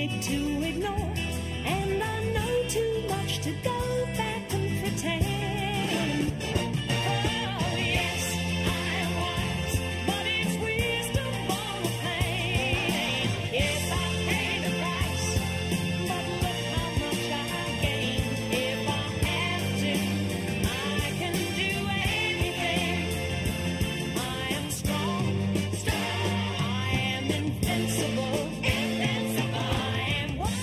quick to ignore, and I know too much to go back and pretend. Oh, yes, I was, but it's wisdom born of pain. Yes, I paid the price, but look how much I gained. If I have to, I can do anything. I am strong, I am invincible, I am one.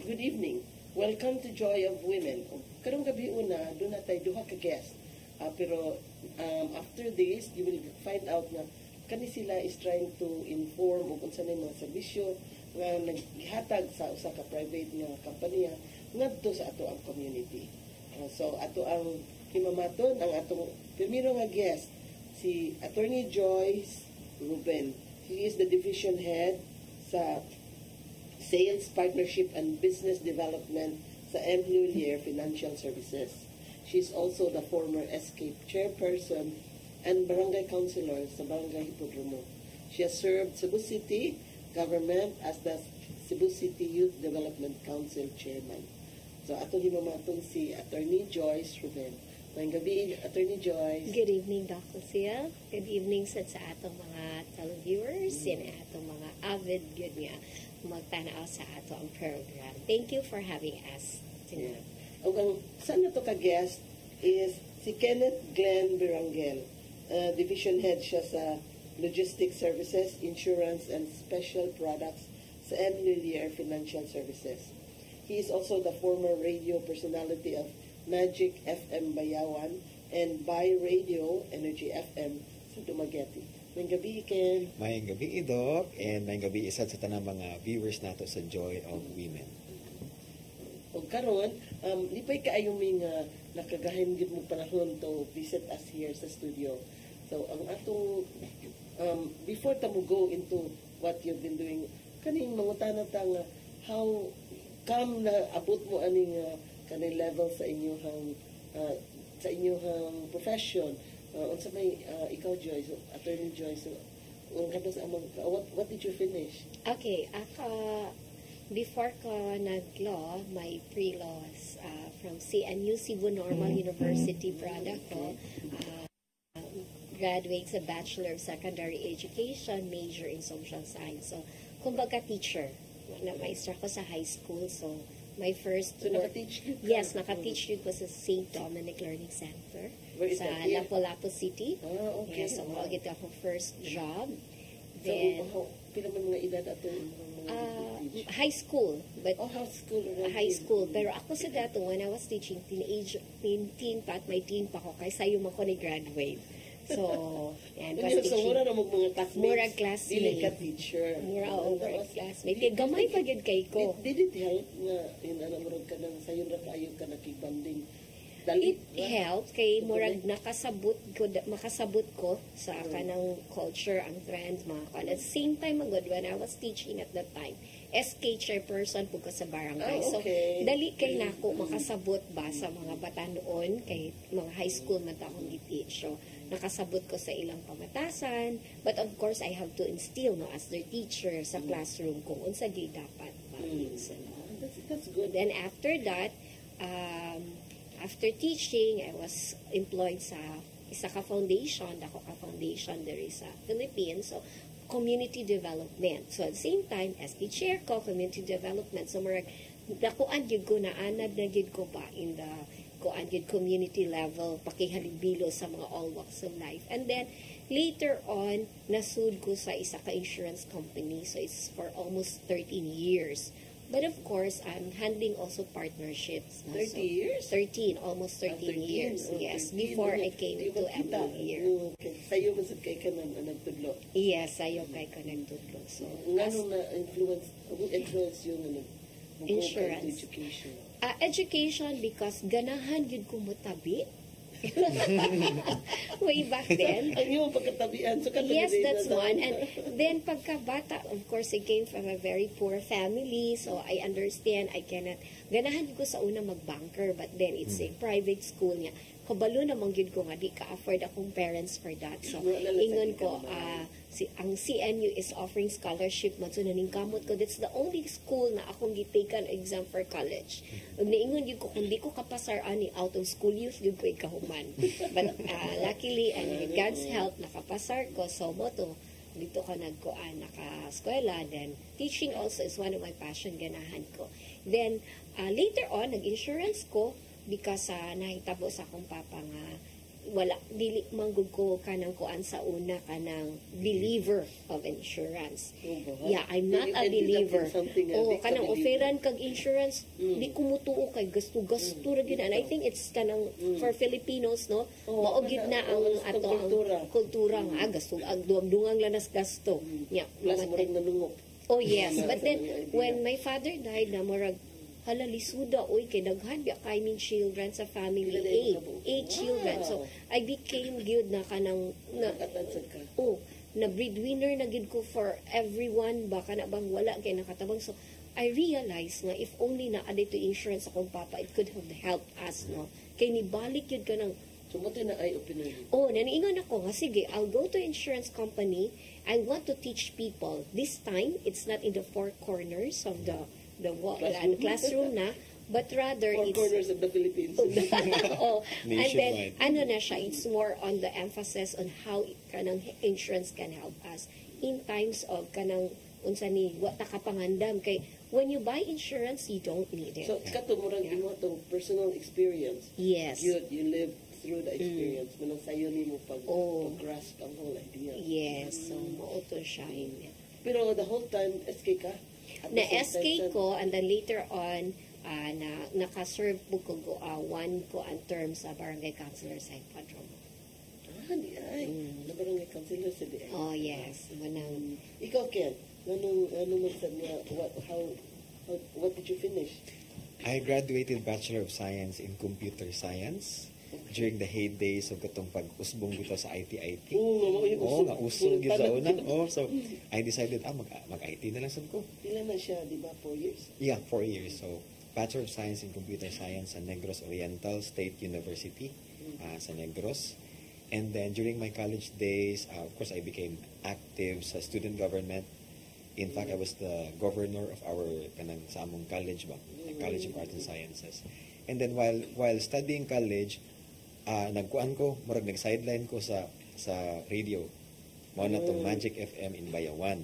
Good evening. Welcome to Joy of Women. Karong gabi una, doon na tayo duha ka guest. Pero after this, you will find out na kani sila is trying to inform o kung saan yung mga serbisyo nga naghatag sa usa ka private nga kompanya ngadto sa ato ang community. So ato ang himamaton ang atong primero nga guest, si Attorney Joyce Ruben. She is the division head sa Sales, Partnership, and Business Development sa M. Lulier Financial Services. She is also the former Escape Chairperson and Barangay Councilor sa Barangay Hipodromo. She has served Cebu City government as the Cebu City Youth Development Council Chairman. So atong himamatong si Attorney Joyce Ruben. Ngayong gabi, Attorney Joyce. Good evening, Dr. Sia. Good evening sa atong mga televiewers and atong mga avid good nga magtanaw sa atong program. Thank you for having us tonight. O ang saan na to ka-guest is si Kenneth Glenn Birangel. Division Head siya sa Logistics Services, Insurance, and Special Products sa M. Lulier Financial Services. He is also the former radio personality of Magic FM Bayawan and By Radio Energy FM sa Dumaguete. Mayang gabi, Ken. Mayang gabi, Doc, and mayang gabi isa sa tanang mga viewers nato sa Joy of Women. O karon, lipay kaayong mga nakagahin gid mo panahon to visit us here sa studio. So, ang atong, before ta mo go into what you've been doing, kaning mangutana ta nga, how come na abot mo aning kaning level sa inyong profession? Unsa may ikaw, Joyce, Attorney Joyce, what did you finish? Okay, ako, before ko nag-law, my pre-laws from CNU, Cebu Normal University product ko, graduate sa Bachelor of Secondary Education, major in Social Science. So, kumbaga teacher, na-maestra ko sa high school, so my first So, naka-teach you? Yes, naka-teach ko sa St. Dominic Learning Center sa Lapu-Lapu City. Okay. Yes, so magit ako first job. So, Then, pila man mga edad ato high school. But high school. high school. Pero ako sa dato, when I was teaching, teen pa at may teen pa ko, kaya sayo man ko ni-graduate. So, yan. So, mura na mga classmates. Mura classmates. Dili ka teacher. Mura over classmates. Kaya gamay pa gid kay ko. Did it help nga, inanamurag ka ng sayo na kayo ka nakibanding? It helped kay murag makasabot ko sa kanang culture, ang trend, mga kan. At the same time, when I was teaching at that time, SK chairperson po ko sa barangay. So, dali kay nako makasabot ba sa mga bata noon, kay mga high school man ta akong gi-teach. So, nakasabot ko sa ilang pamatasan. But of course, I have to instill as their teacher sa classroom kung unsa gyud dapat ba. That's good. Then after that, after teaching, I was employed sa isa ka foundation, dako ka foundation there is sa Philippines. So, community development. So, at the same time, as the chair ko, community development. So, marag, dakuan gyud ko na anad na gyud ko ba in the kuan gyud community level, pakihalibilo sa mga all walks of life. And then, later on, nasud ko sa isa ka insurance company. So, it's for almost 13 years. But of course, I'm handling also partnerships. 30 years? 13, almost 13 years. Yes, before I came to MLE. Sayo mo sa kay ka nagtudlo? Yes, sayo kay ka nagtudlo. So, ngano na influence yung insurance. Education? Education because ganahan yun kumutabi. Way back then. Ang iyong pagkatabian. So yes, that's one. And then pagkabata, of course, I came from a very poor family. So I understand I cannot. Ganahan ko sa una mag-banker, but then it's a private school niya. kabalo namang gyud ko nga di ka afford akong parents for that. So Wala lang sa ingon ko ikaw, ang CNU is offering scholarship man, so naningkamot ko, that's the only school na akong gitaken exam for college. Ug niingon gyud ko kung di ko kapasar ani out of school youth gyud ko ikahuman. But luckily and with God's help nakapasar ko, so mo to dito ka naka-eskwela. Then teaching also is one of my passion, ganahan ko. Then later on nag-insurance ko because nahitabo sa akong papa nga wala dili manggug ko kanang kuan sa una kanang believer of insurance. Yeah, I'm not a believer. Kanang offeran kag insurance di ko mutuo kay gasto-gasto ra gyud. And I think it's kanang for Filipinos no, mao gyud na ang ato ang kultura nga gasto ag duwang lanas gasto. Yeah, Plus mo rin nalungok. oh yes, but then when my father died na murag hala lisuda oy kay daghan biya kay min children sa family, 8 children. So I became good na kanang Nakatansad ka. na breadwinner na gid ko for everyone, baka na bang wala kay nakatabang. So I realized nga if only na aday to insurance akong papa, it could have helped us no, kay nibalik yun ka ng So, mo na ay opinion. naniingon ako nga sige, I'll go to insurance company. I want to teach people. This time it's not in the four corners of the classroom na, but rather Four it's corners of the Philippines. and then Nationwide. na siya, it's more on the emphasis on how kanang insurance can help us in times of kanang unsa ni wa ta kapangandam kay when you buy insurance you don't need it. So, kato mo rin mo itong personal experience. Yes. You live through the experience. Manang sayo ni mo pag-grasp ang whole idea. Yes, so mao to siya. Pero the whole time, SK ka? At the Na same SK time, ko, and then later on naka-serve po ko one ko ang term sa barangay councilor sa Padrong. Di ay. Na barangay councilor sa di ay. Oh yes, manang Ikaw, Ken, anong magsad niya? What did you finish? I graduated Bachelor of Science in Computer Science during the heydays of katong pag-usbong dito sa IT. Oo, nga, Oo, nga usog gyud sa Tanan. una. So I decided mag-IT na lang sad ko. Pila na siya, di ba? 4 years? Yeah, 4 years. So Bachelor of Science in Computer Science sa Negros Oriental State University sa Negros. And then during my college days, of course, I became active sa student government. In fact, I was the governor of our kanang sa among college ba, College of Arts and Sciences. And then while studying college, nagkuan ko, murag nag-sideline ko sa radio. Mo na tong Magic FM in Bayawan.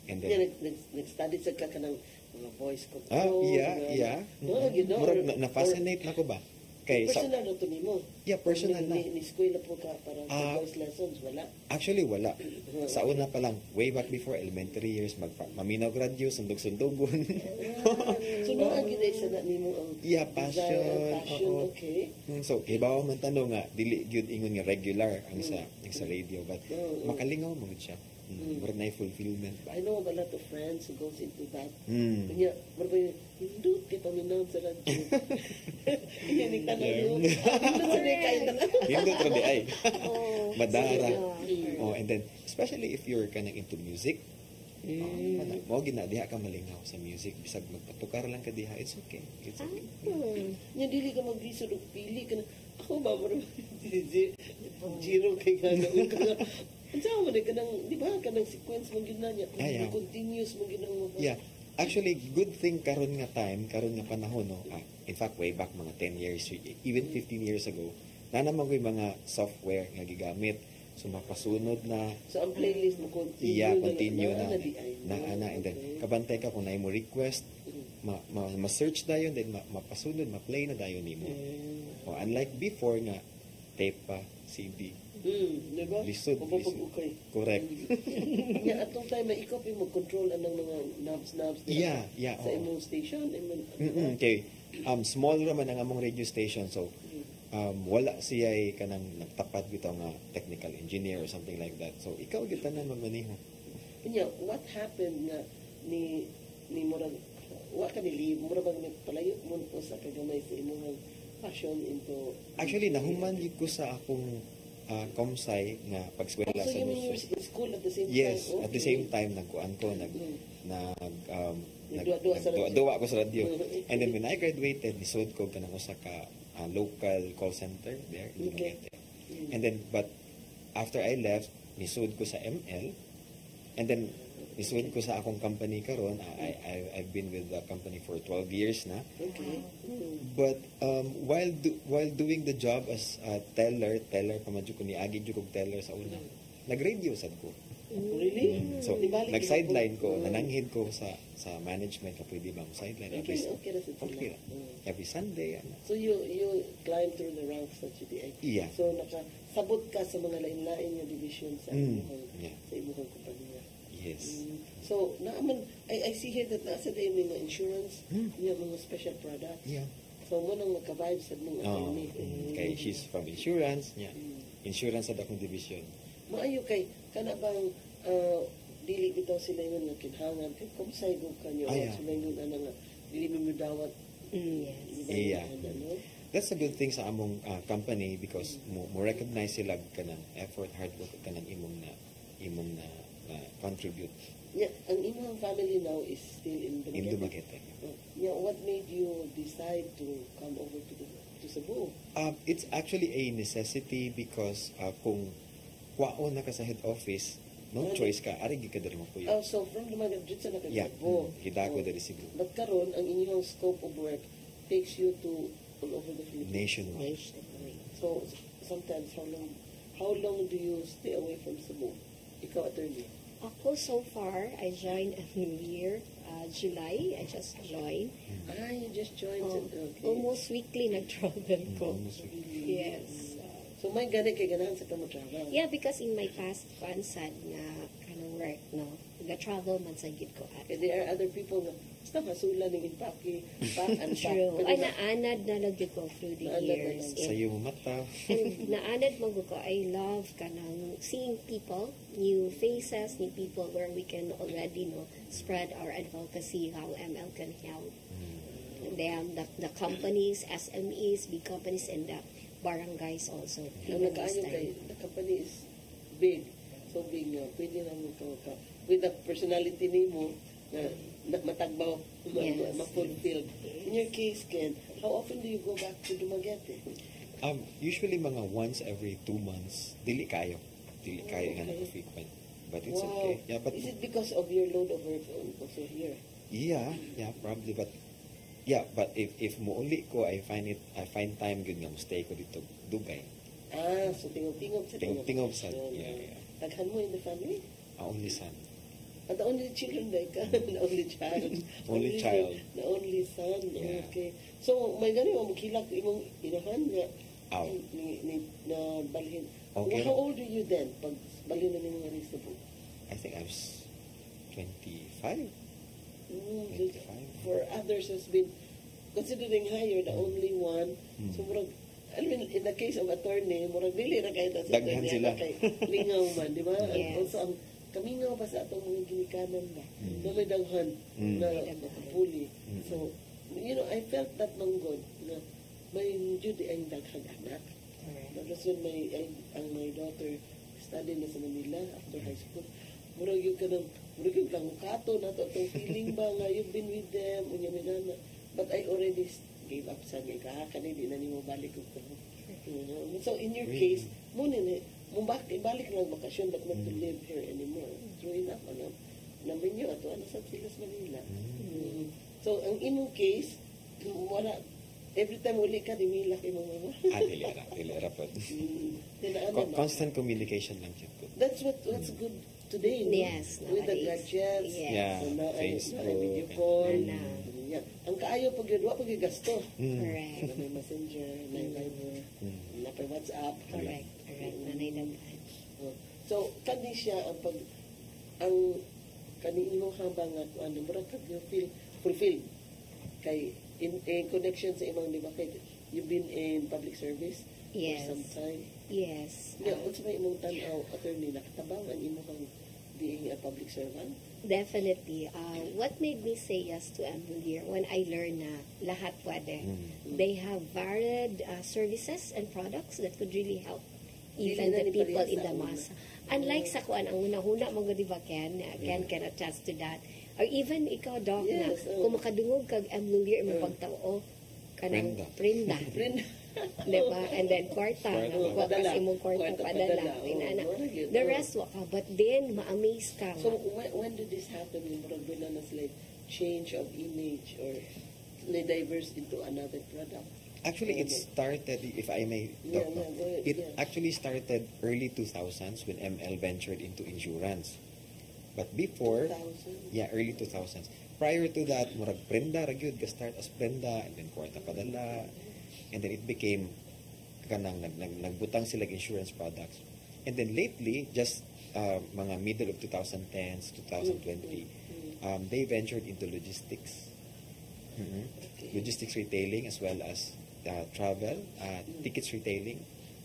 And Yeah, then nag-study sa ka ng mga voice control. yeah. No, you know. Murag na-fascinate na ko ba? Kay Personal na to ni mo. Yeah, personal na. Ni school na po ka para sa voice lessons, wala. Actually, wala. Sa una pa lang, way back before elementary years, maminaw gradyo, sundog-sundugon. So, ang gina isa na ni mo ang Yeah, desire, passion, oo. okay. So, ibawa man tanong nga, dili gyud ingon nga regular ang sa radio, but makalingaw mo siya. Murag na fulfillment ba? I know of a lot of friends who goes into that. Mm. Kanya, marabay, hindut kay paminaw sa radyo. Kaya ni tanong mo, hindut sa ni kain na Hindot ra di ay. oh, Madara. yeah. Oh, and then especially if you're kanang into music, mo gina diha ka malingaw sa music, bisag magpatukar lang ka diha, it's okay. It's okay. Nya dili ka maglisod og pili ka na. Ako ba mo zero kay gano'n ka. Ang sa mo ka nang, di ba, ka nang sequence mong gina niya. Yeah. Continuous mong gina mo. Yeah. Actually, good thing karon nga panahon no. In fact, way back mga 10 years, even 15 years ago, na naman ko yung mga software nga gigamit. So mapasunod na. So ang playlist mo continue. Yeah, continue na. di ay. And then kabantay ka kung na mo request, ma-search dayon, then mapasunod, ma-play na dayon nimo. O unlike before nga tape pa, CD. Di ba? Lisod. Mapapag-ukay. Correct. Nya atong time na ikaw yung mag-control anong mga knobs Yeah, sa oo. imong station. Okay. Small raman ang among radio station, so wala siya kanang nagtapat bitaw nga technical engineer or something like that. So ikaw gyud tanan magmaneho. Kanya, what happened nga ni murag wa ka ni murag bang palayo mo sa kagamay sa imong passion into Actually nahuman gyud ko sa akong komsay nga pagskwela so sa you mean you university. were in school at the same time? Yes, Okay. at the same time nagkuan ko Nagduwa-duwa sa radyo. nagduwa ko sa radio. And then when I graduated, nisod ko kanang usa ka local call center there in Okay. Dumaguete. And then, but after I left, nisud ko sa ML, and then nisud ko sa akong company karon. I've been with the company for 12 years na. Okay. But while doing the job as a teller pa man jud ko ni agi jud kog teller sa una. Nag-radio sad ko. Really? So, Ibalik nag-sideline ko, mo. nananghid ko sa sideline ka pwede ba mo sideline Okay na sa okay. Every Sunday ano. So you climb through the ranks at UDI. Yeah. So nakasabot ka sa mga lain-lain nga division sa Yeah. sa imong kumpanya. Yes. So naaman I see here that nasa day mga insurance, niya mga special product. Yeah. So mo nang magka-vibe sa mong Oh, attorney. kay she's from insurance. Yeah. Insurance sa akong division. Maayo kay kana bang dili bitaw sila yun nga kinhangan kay kumsay go kanyo Yeah. sila yun ana nga dili mo dawat. Yes. Yeah. Ano? That's a good thing sa among company because mo recognize sila kanang effort, hard work kanang imong na contribute Yeah, ang imong family now is still in in Dumaguete. Dumaguete. Yeah, what made you decide to come over to Cebu? It's actually a necessity because kung kwaon na ka sa head office, no choice ka, ari gyud ka diri mo puyo. So from Dumaguete, dito sa Yeah, Cebu. hidago diri Cebu. But karon ang inyong scope of work takes you to all over the Philippines. Nationwide. So sometimes how long do you stay away from Cebu? Ikaw attorney. Ako, so far, I joined a new year, July. I just joined. You just joined. Okay. Almost weekly nag-travel ko. Almost Yes. So may gani kay ganahan sa kamo travel. Yeah, because in my past fansad nga kind of work, no, travel man sa gid ko at. Kaya there are other people nga basta masula ng impake, pack and pack. True. Pero Ay, na- naanad na lang gid ko through the Naanad na years. lang. Sa iyong mata. And naanad mo ko, I love kanang seeing people, new faces, new people where we can already spread our advocacy, how ML can help them, the companies, SMEs, big companies, and the barangays also. Ang nagkaayo kay the company is big. So big nga pwede na mo ka with the personality nimo na matagbaw, Yes. ma-fulfilled. In your case, Ken, how often do you go back to Dumaguete? Usually mga once every 2 months. Dili kayo nga Okay. frequent. But it's Wow. okay. Yeah, but Is it because of your load of work also here? yeah, probably but if mo uli ko I find time good nga mo stay ko dito Dugay. So tingog-tingog sa Tingog sa bakasyon. yeah. Daghan mo in the family? Only son. At the only children like ka, the only child. Only child. The only son. Yeah. Okay. So, may gani mo makilak imong inahan nga Aw. ni na balhin. Okay. How old are you then pag balhin na ni mga Cebu? I think I was 25. 25. For others has been considering higher, the only one. So, murag, I mean, in the case of attorney, murag dili ra kay ta sa Daghan attorney, sila. kay lingaw man, di ba? And Yes. also, ang kamingaw pa sa atong mga ginikanan ba? Na may daghan na makapuli. So, you know, I felt that manggod na may Judy ang daghang anak. Tapos yun, my daughter studied na sa Manila after high school. Murag yung kanang, murag yung langukato na to, itong feeling ba nga, you've been with them, unya na. But I already gave up sa nga, kahakan, hindi na mo balik ko. So in your case, muna balik lang bakasyon, but not to live here anymore. True enough, number nyo, ato, ano sa Silas, Manila. So, ang imong case, wala, every time uli ka, dimila kay mga mama. Dili ra po. Tinaano na. Constant communication lang siya po. That's what's good today, no? Yes, With the nowadays. gadgets. Yes. Yeah, So, na, Facebook. video call. Na. Yeah. Ang kaayo pag yun, pag yung gasto. Correct. Na may messenger, may Viber, na may WhatsApp. Correct. Nanay daghan. So, kani siya ang kani imong hambang nga ano murag kag you feel fulfilled kay in connection sa imong di ba kay you've been in public service Yes. for some time. Yes. Yeah, unsa may imong tan-aw attorney nakatabang ang imong being a public servant? Definitely. What made me say yes to Ambulier when I learned na lahat pwede. They have varied services and products that could really help even Dili na the ni people parehas in sa the una. masa. Unlike sa kuan, ang una-huna mo di ba Ken can attest to that. Or even ikaw, Doc, Yes, na kung makadungog kag Ambulier, mapagtao, kanang Prenda. prenda. Friend, Diba? And then kwarta. Kwarta. Nakuha Padala. kasi mong kwarta Kwarta padala. padala. Inana. Oh, very good. The Oh. rest wa ka. But then, ma-amaze ka. So when did this happen? Yung murag doon na sila change of image or na-diverse into another product? Actually, it started, if I may Yeah, talk, yeah, go ahead, it yeah. actually started early 2000s when ML ventured into insurance. But before, 2000? yeah, early 2000s. Prior to that, murag prenda, ragyod, start as prenda, and then kwarta padala, and then it became, kanang, nagbutang sila ng insurance products. And then lately, just mga middle of 2010s, 2020, they ventured into logistics. Mhm. Okay. Logistics retailing as well as travel, tickets retailing.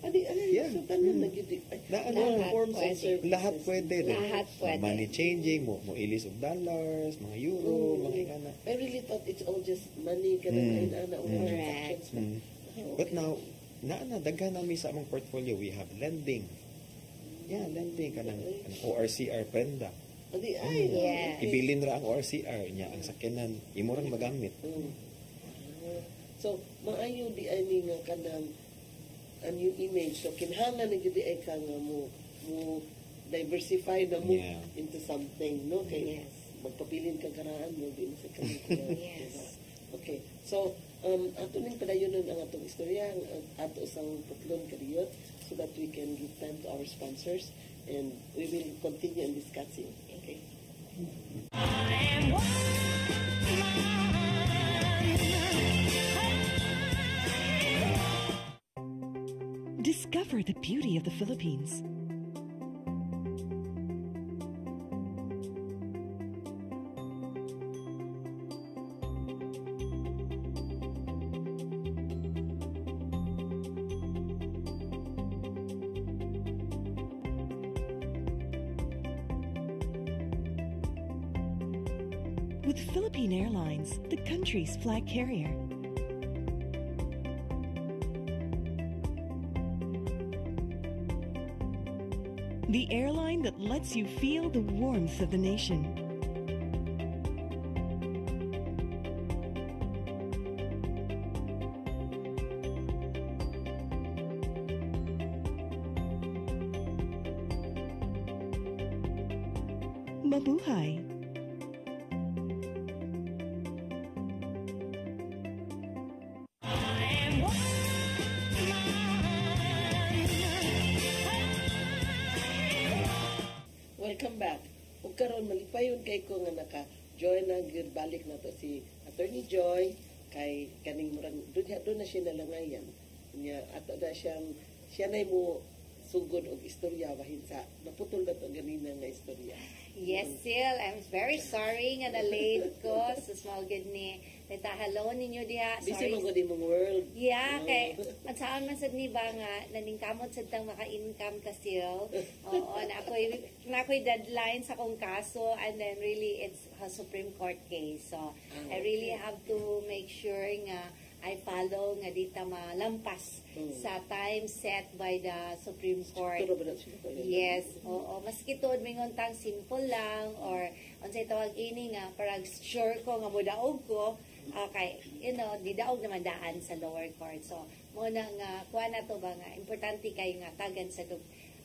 Yeah. So tanan na gid Lahat forms of pwede. services. Lahat pwede. Lahat pwede. Money changing, mo ilis of dollars, mga euro, mga ingana. I really thought it's all just money kanang ana or transactions. Mm. Oh, But okay. now, daghan namin sa among portfolio, we have lending. Yeah, lending kanang ORCR prenda. Adi ay. Yeah. okay. Ibilin ra ang ORCR niya ang sakyanan imurang magamit. Mm. So maayo di ani nga kanang a new image. So kinahanglan na gid ay ka nga mo diversify na mo Yeah. into something, no? Kay Yes. magpapilin ka karaan mo din sa kanila. Yes. Okay. So ato ning padayonon ang atong istorya, ang ato sang putlon kadiyot so that we can give time to our sponsors and we will continue in discussing. Okay. Discover the beauty of the Philippines. With Philippine Airlines, the country's flag carrier. The airline that lets you feel the warmth of the nation. Mabuhay! Welcome back. Ug karon malipayon kay ko nga naka-join na gyud balik na to si Attorney Joy kay kaning murang doon na siya nalangayan. Nya ato na siya na mo sugod og istorya bahin sa naputol na to ganina nga istorya. Yes, Sil. I'm very sorry nga na-late ko sa small good ni hello ninyo diha. Busy man Sorry. gud imong world. Yeah, kay magsaan man sad ni ba nga naningkamot sad tang maka-income ka Sil. Oo, na ako'y deadline sa akong kaso and then really it's a Supreme Court case. So I really have to make sure nga I follow nga di ta malampas sa time set by the Supreme Court. Pero ba na siya ko? Yes, oo. Maski tuod mingon tang simple lang or unsay tawag ini nga parang sure ko nga modaog ko okay, di daog naman daan sa lower court. So, mo na nga kuha na to ba nga importante kay nga tagan sa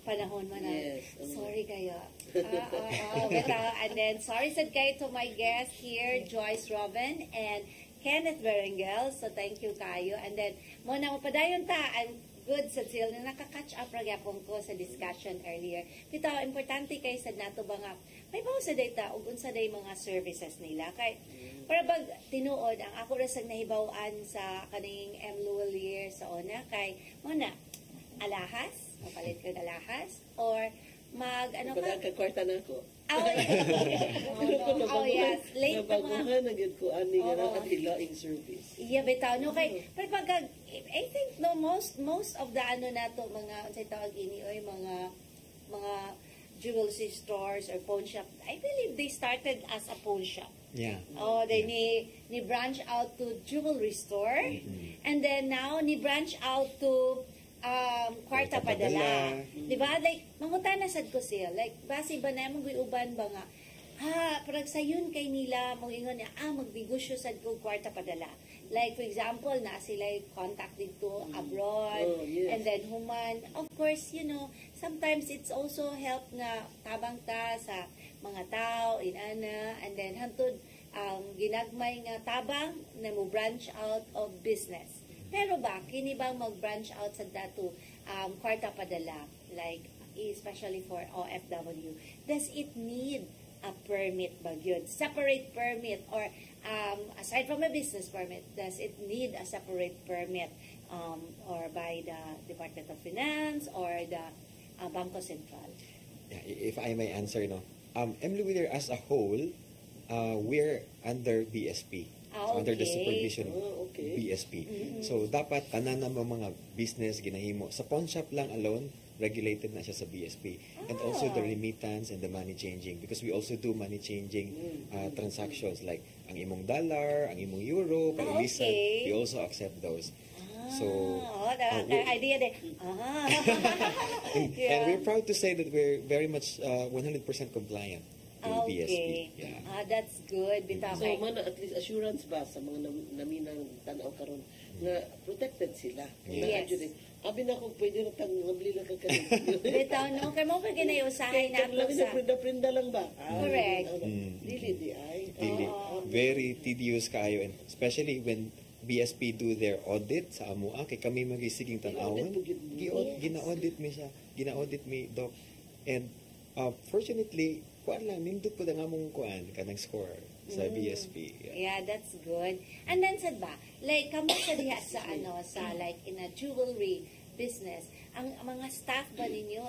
panahon mo na Yes, sorry kayo. And then sorry sad kayo to my guest here, Joyce Robin and Kenneth Berengel. So thank you kayo. And then mo na mapadayon ta ang good sa Sil na nakaka-catch up ra gyapon ko sa discussion earlier. Bitaw importante kay sad nato ba nga may bawo sa data ug unsa day mga services nila kay para bag tinuod ang ako ra sa nahibaw-an sa kaning M. Luwalier sa una kay mo na alahas, mapalit ko na alahas or mag ano ka Pagka kwarta na ako. Oh, yes. Late pa mga nabaguhan na gid ko ani nga Oo. na ilaing service. iya bitaw no kay pero pag I think no most of the ano nato mga unsay tawag ini oy mga jewelry stores or pawn shop I believe they started as a pawn shop. Yeah. Oh, they ni branch out to jewelry store and then now ni branch out to kwarta Kwarta padala. padala. Di ba? Like, mangutana sad ko siya. Like, base ba na mong uban ba nga, parang sayon kay nila, mong ingon niya, magnegosyo sad ko kwarta padala. like for example, na sila contact dito abroad, Oh, yes. and then human, of course, sometimes it's also help nga tabang ta sa mga tao, inana, and then hantod, ginagmay nga tabang na mo branch out of business. Pero ba, kini bang mag-branch out sa dato kwarta padala, like, especially for OFW, does it need a permit ba yun? Separate permit, or aside from a business permit, does it need a separate permit or by the Department of Finance or the Bangko Sentral? Yeah, if I may answer, no. MLU Wheeler as a whole, we're under BSP. So, under the Okay. supervision of Okay. BSP. So, dapat tanan na mga business ginahimo. Sa pawn shop lang alone, regulated na siya sa BSP. And also the remittance and the money changing, because we also do money changing transactions like ang imong dollar, ang imong euro, pag-ilisan, Okay. we also accept those. So, the idea there. and we're proud to say that we're very much 100% compliant to BSP. Yeah. That's good. Bitaw So, kay. man, at least assurance ba sa mga naminang tanaw karon nga protected sila. Yes. Abi na kung pwede na tang ngabli lang ka kanin. Bitaw no, kay mo pa ginayusahay na Lang sa. na prinda-prinda lang ba? Correct. Dili di ay. Dili. Very tedious kaayo, and especially when BSP do their audit sa amua, kay kami magisiging tanawon. Gina-audit mi siya. Gina-audit mi, Doc. And fortunately, kuan lang, nindot po ang among kuan, kanang score sa BSP. Yeah, that's good. And then sad ba, like kamo sa diha sa sa like in a jewelry business, ang mga staff ba ninyo,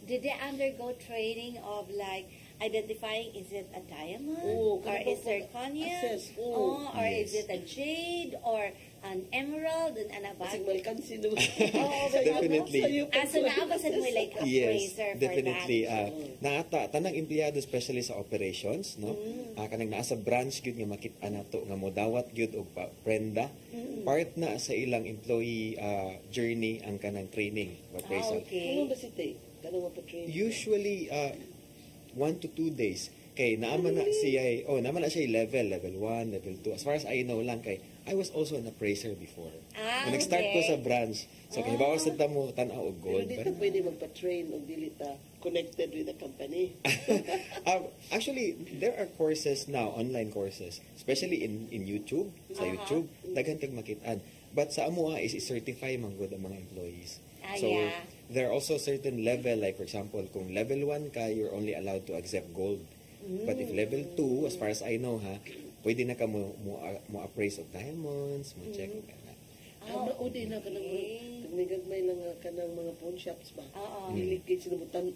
did they undergo training of like identifying, is it a diamond? Oo, Or is there kanang Konya? assess, oo. Or is Yes. it a jade? Or an emerald? An ano ba? Kasi malkansi no. Definitely. So naabasad mo like a Yes, appraiser for definitely. that? Naata, tanang empleyado, especially sa operations, no? Kanang naa sa branch gyud nga makita nato nga modawat gyud og prenda. Part na sa ilang employee journey ang kanang training appraisal. Okay. Ano ba si Tay? Kanang mapatrain? Usually 1 to 2 days. Kay naaman na siya, naaman na siya level 1, level 2. As far as I know lang, kay I was also an appraiser before. Nung nag-start ko Okay. sa branch. So kay bawal sa mo tanaw og Pero gold. di ka pwede magpa-train o dili ta connected with the company. Actually, there are courses now, online courses, especially in YouTube, sa YouTube, daghan kang makitaan. But sa amua is i-certify man gud ang mga employees. So, yeah. there are also certain level, like for example, kung level 1 ka, you're only allowed to accept gold. But if level 2, as far as I know pwede na ka mo appraise of diamonds, mo check ka na. Maudi na kanang may gagmay lang kanang mga pawn shops ba? Oo. Dili kay sinabutan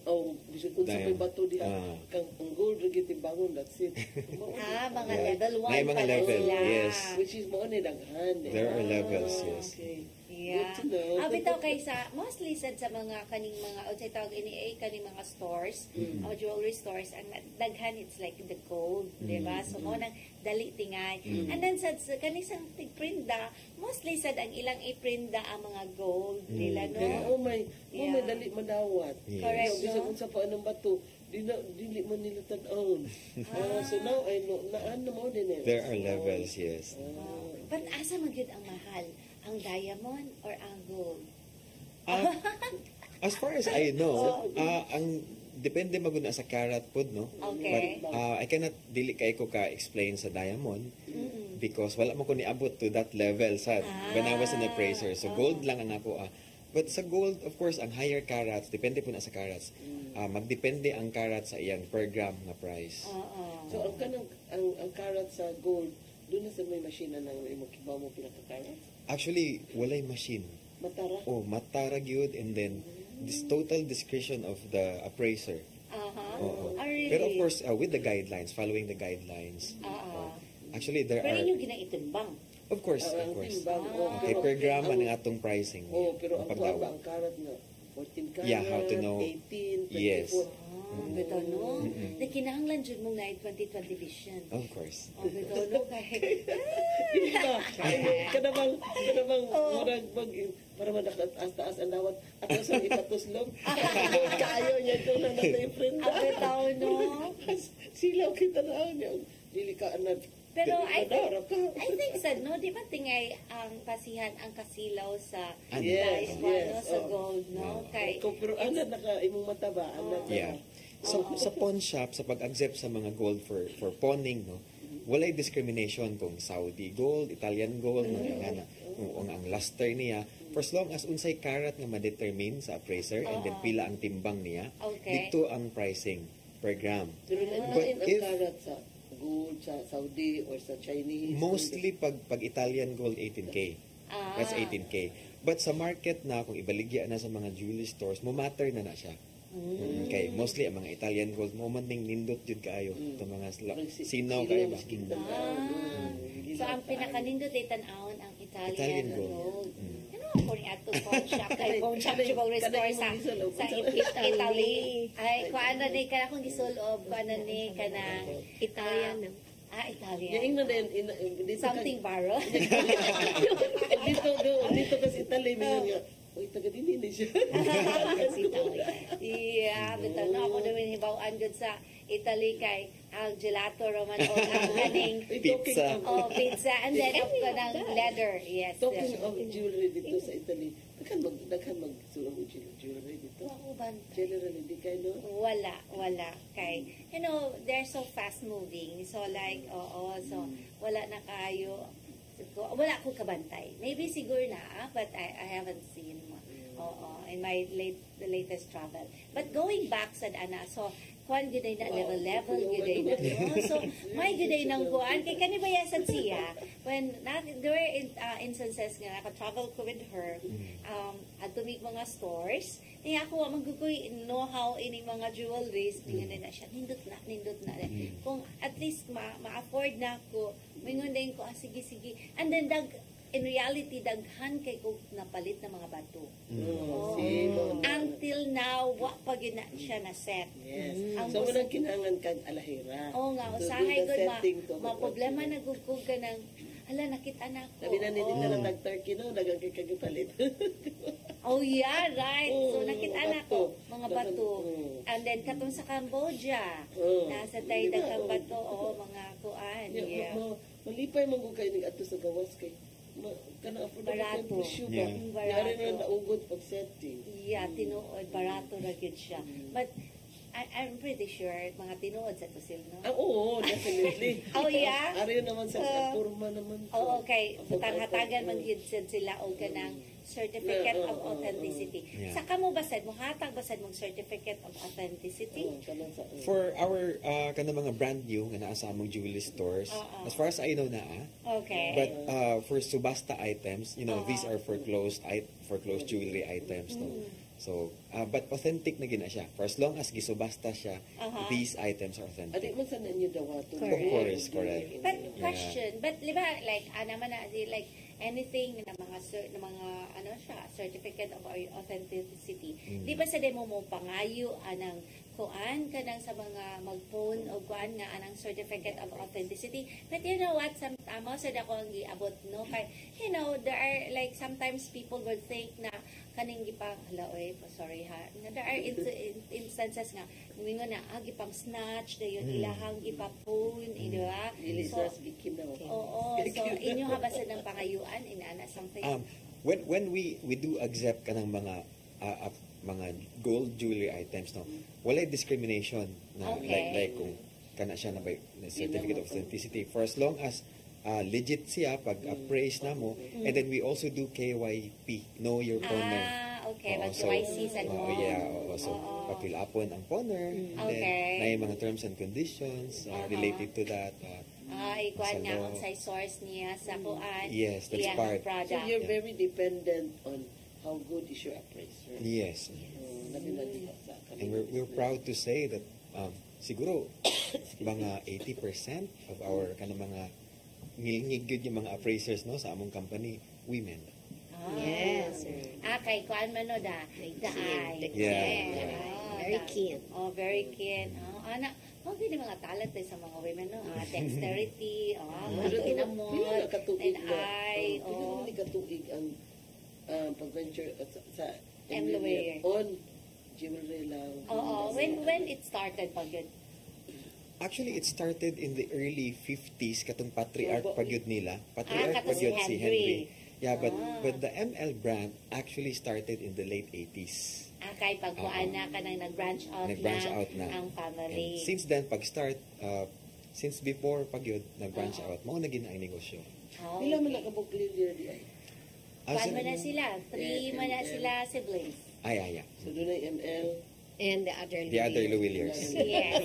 bisag unsa may bato diha kang ang gold ra gyud bangon, that's it. Mga Yeah. level 1 May mga level, yes. Which is mo ni daghan. There are levels, yes. Okay. Yeah. Good to know. Bitaw kay sa mostly sad sa mga kaning mga unsay tawag ini kaning mga stores, jewelry stores, ang daghan it's like the gold, di ba? So mo nang dali tingay. And then sad sa kanisang tigprinda, mostly sad ang ilang iprinda ang mga gold nila, no? Pero may Yeah. dali madawat. Yes. Correct, So, bisag no? unsa pa anong bato, dili man nila tan-awon. So now I know na ano mo din eh. There are levels, yes. But asa man gyud ang mahal? Ang diamond or ang gold? As far as I know, ang depende maguna sa carat pod, no? Okay. But I cannot dili kay ko ka explain sa diamond because wala mo ko niabot to that level sa when I was an appraiser. So gold lang ang ako. But sa gold, of course, ang higher carats, depende po na sa carats. Magdepende ang carats sa iyang per gram na price. So ang kanang ang carat sa gold, doon na sa may machine na nang imo kibaw mo pila ka carat. Actually, walay machine. Matara. Matara gyud, and then this total discretion of the appraiser. Oo. Really? Pero of course, with the guidelines, following the guidelines. Actually, there Pero are... inyo ginaitimbang. Of course, of Ang course. timbang. Okay, per gram ang atong pricing. Pero ang Pagdawat. kuha ba ang carat nga 14 carat, Yeah, how to know. 18, 24. Yes. Bitaw no? Nakinahanglan jud mong na 2020 vision. Of course. Bitaw no kay. Diba? Kanabang murag mag para madakas-taas ang dawat at sa ipatuslog. Kayo niya ito na natin friend. Bitaw no? Silaw kita na niya. Dili ka anad Pero Madara ka. I think sad, no? Di ba tingay ang pasihan, ang kasilaw sa Ano? Yes, ano, yes, sa oh. gold, no? Yeah. Kay, Pero ano, imong mataba, ano ka. Yeah. So sa pawn shop, sa pag-accept sa mga gold for pawning, no, walay discrimination kung Saudi gold, Italian gold, no, nga na, ang luster niya. For as long as unsay karat nga ma-determine sa appraiser and then pila ang timbang niya, Okay. dito ang pricing per gram. Pero ano But ang if- karat sa gold, sa Saudi, or sa Chinese? Mostly pag Italian gold 18K. That's 18K. But sa market na, kung ibaligya na sa mga jewelry stores, mo-matter na siya. Okay, mostly ang mga Italian gold, mo man ning nindot yun kaayo. Itong mga sinaw kayo ba? So, ang pinakanindot ay tanawon ang Italian, Italian gold. gold. Mm. Ano ako rin ato pawn shop, kay pawn shop jewelry store sa Italy. Ay, kuan na ni kana kung gisulob, kuan na ni kana Italian na. Italian. Yung na din, dito Something baro. dito kasi Italy, minsan nga, uy, taga din siya. Kasi Italian. Yeah, bitaw na ako naman hibawaan dyan sa Italy kay ang gelato roman o ang kaning Pizza. pizza and then of ko ng leather. Yes. Talking of jewelry dito sa Italy, daghan magsulong jewelry dito. Ako ba? Generally, di kayo, no? Wala. Kay, you know, they're so fast moving. So like, so wala na kayo. Wala akong kabantay. Maybe siguro na, but I haven't seen in my the latest travel. But going back sa ana, so kuan gyud na level gyud na. So may gyud nang kuan kay kani bayasan siya when there were instances nga naka-travel ko with her at tumig mga stores niya ako maggugoy know-how ini mga jewelries tingnan na siya nindot na kung at least ma-afford na ako mingon din ko sige and then in reality daghan kay ko napalit na mga bato. Until now wa pa gid na siya na set. Yes. Ang So, gusto- walang kinangan kag alahira. Oo nga, To do usahay the ko setting to problema nagugug ka ng hala nakita na ko. Sabi na nila lang nag-turkey, no? Dagang kay kagipalit. Oh yeah, right. So Oo, nakita mga na ko bato. mga bato. Oo. And then katong sa Cambodia, Oo. nasa tayo Diba? daghang Oo. bato mga kuan. Yeah. Malipay man ko kayo ato sa gawas kay kana affordable Barato. kay presyo ba? Yeah. Yari Barato. na naugot pag setting. Yeah, tinuod barato ra gyud siya. But I'm pretty sure mga tinuod sa tusil, no? Oo, definitely. Oh, yeah? Ari naman sa forma naman. to. Oo, okay. Ako, Hatagan man oo. gyud sila og kanang certificate Yeah, of oo, authenticity. Yeah. Saka mo basad mo hatag basad mong certificate of authenticity. Oo, kanang sa- For our kana mga brand new nga naa sa among jewelry stores, as far as I know na Okay. but for subasta items, these are for closed jewelry items, no. So, but authentic na gina siya. For as long as gisubasta siya, these items are Adi authentic. man sa nanyo dawato. Correct. Of course, correct. But question, but di ba like naman na like anything na mga na mga ano siya, certificate of authenticity. Di ba sa demo mo pangayo anang kuan kanang sa mga magphone o kuan nga anang certificate of authenticity. But you know what, amo sa dako ang giabot no kay there are like sometimes people will think na kaning gipang sorry ha. There are instances nga mingon na gipang snatch dayon ilahang gipapon, di ba? Dili So, sa bikim na. oo, so inyo habasad ng pangayuan inana something. When we do accept kanang mga gold jewelry items, no, walay discrimination na Okay. like kung kana siya na by certificate of authenticity for as long as legit siya pag appraise na mo, and then we also do KYP, know your owner. Okay, Oo, mag-KYC sa oo, yeah, oo. So, papilapon ang owner, and then Okay. na yung mga terms and conditions related to that. Ikuan nga Sa law. unsay source niya sa kuan. Yes, that's iyang part. So product. you're very dependent on how good is your appraiser. Yes. Labi na diba sa And we're proud to say that siguro mga 80% of our mga ngilingig yung mga appraisers no sa among company, women. Yes. Kay kuan man no the eye. Yeah. Very keen. Oh, very keen. Ana, gini mga talent sa mga women no. Dexterity, Pero kinamot, pila na katuig and na. eye, Pila na katuig ang pag-venture sa Emblemayer. on jewelry lang. Oo, when it started pag yun. Actually, it started in the early 50s katong patriarch Oh, pagyud nila. Patriarch kato si pagyud si Henry. Henry. Yeah, but the ML brand actually started in the late 80s. Kay pagkuan na ka nang nag-branch out, Nag-branch na out na. ang family. And since then, pag-start, since before pagyud nag-branch out, mao na gina ang negosyo. Oh, Pila man nakabog clear di ay. Kuan mo na sila. 3 Yeah, man na and- sila siblings. Ay. So doon ay ML. And the other The other Louvilliers. Yes.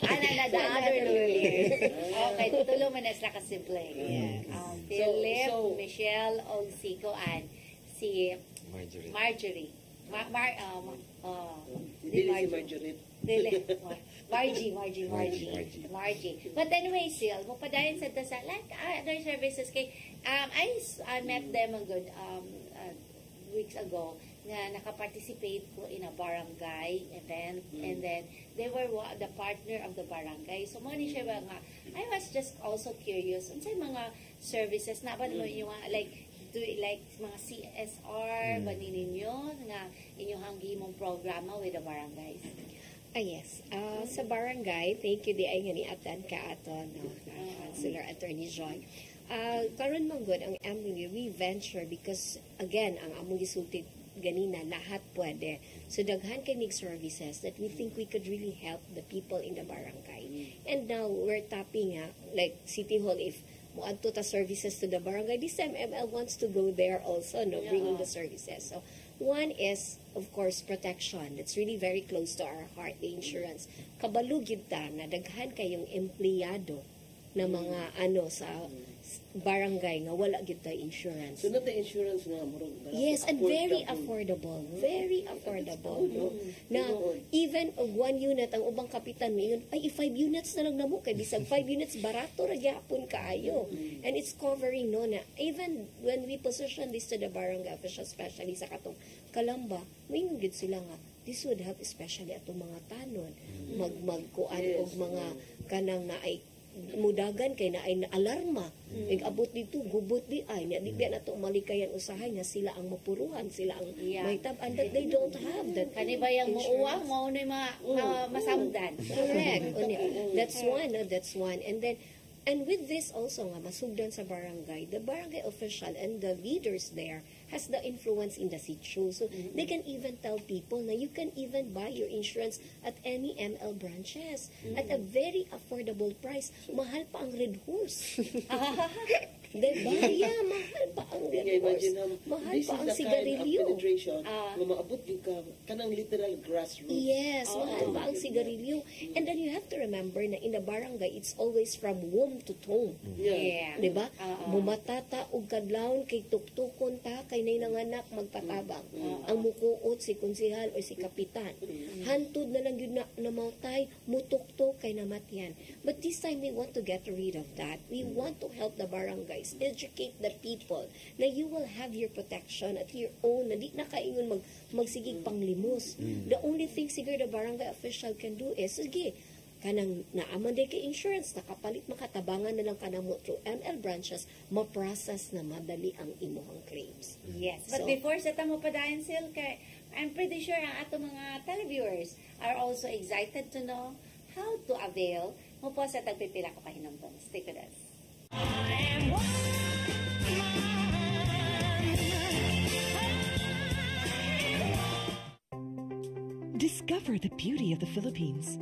Ano na, the other Louis. Okay, tutulo man na sila ka-sibling. Yes. Philip, So- Michelle, og si Koan, si Marjorie. Marjorie. Dili si Marjorie. Margie. But anyway, Sil, mupadayon sa dasa, like other services kay, I met them a good weeks ago nga nakaparticipate ko in a barangay event and then they were the partner of the barangay. So mo ni siya ba nga, I was just also curious unsay mga services na ba mo yung like mga CSR ba ninyo nga inyong hangimong programa with the barangays? Yes. Sa barangay, thank you di ay nga ni Atan ka ato, no? Councilor Attorney Joy. Karon man good ang among re-venture because again, ang among gisulti ganina lahat pwede. So daghan kay mig services that we think we could really help the people in the barangay. And now we're tapping like City Hall if moadto ta services to the barangay, this ML wants to go there also, no, bringing the services. So one is, of course, protection. That's really very close to our heart, the insurance. Kabalo gyud ta na daghan kayong empleyado na mga sa barangay nga wala gyud ta insurance. So not the insurance nga murag. Yes, and very affordable. Very affordable. No? Na even og 1 unit ang ubang kapitan mayon ay 5 units na lang namo kay bisag 5 units barato ra gyapon kaayo. And it's covering no na even when we position this to the barangay officials, especially sa katong Kalamba, mayon gid sila nga this would help especially atong mga tanon magkuan og mga kanang na ay mudagan kay na ay alarma abot dito gubot di ay na di na to malikayan usahay nga sila ang mapuruhan sila ang may tab-an that they don't have that Kani ba yung muuwang mao na masamdan? correct. That's one and with this also nga masugdan sa barangay, the barangay official and the leaders there has the influence in the sitio. So they can even tell people na you can even buy your insurance at any ML branches at a very affordable price. Mahal pa ang Red Horse. Diba? Yeah, mahal pa ang Red Horse. Imagine Mahal this pa is ang the kind of sigarilyo. penetration nga maabot yung ka kanang literal grassroots. Yes, mahal pa ang sigarilyo. And then you have to remember na in the barangay, it's always from womb to tomb. Yeah. Diba? Bumatata og kadlawon kay tuktukon ta kay nay nanganak magpatabang. Ang mukuot si konsehal o si kapitan. Hantud na lang yun na namatay, mutuktok kay namatyan. But this time we want to get rid of that. We want to help the barangays, educate the people na you will have your protection at your own, na di na kaingon magsigig panglimos. The only thing siguro the barangay official can do is, sige, kanang naaman day kay insurance, nakapalit makatabangan na lang kanamo through ML branches, ma-process na madali ang imuhang claims. Yes. But So, before sa tamo padayon Sil, kay I'm pretty sure ang ato mga televiewers are also excited to know how to avail mo po sa tagpipila ka pahinumdom. Stay with us. Discover the beauty of the Philippines.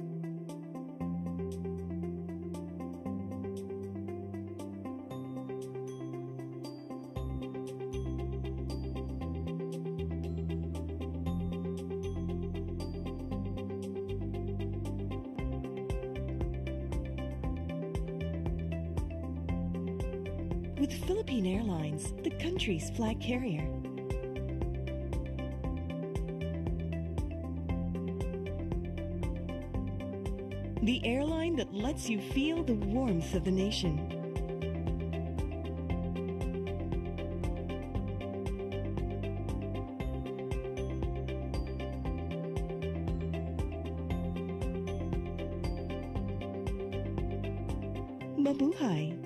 With Philippine Airlines, the country's flag carrier. The airline that lets you feel the warmth of the nation. Mabuhay.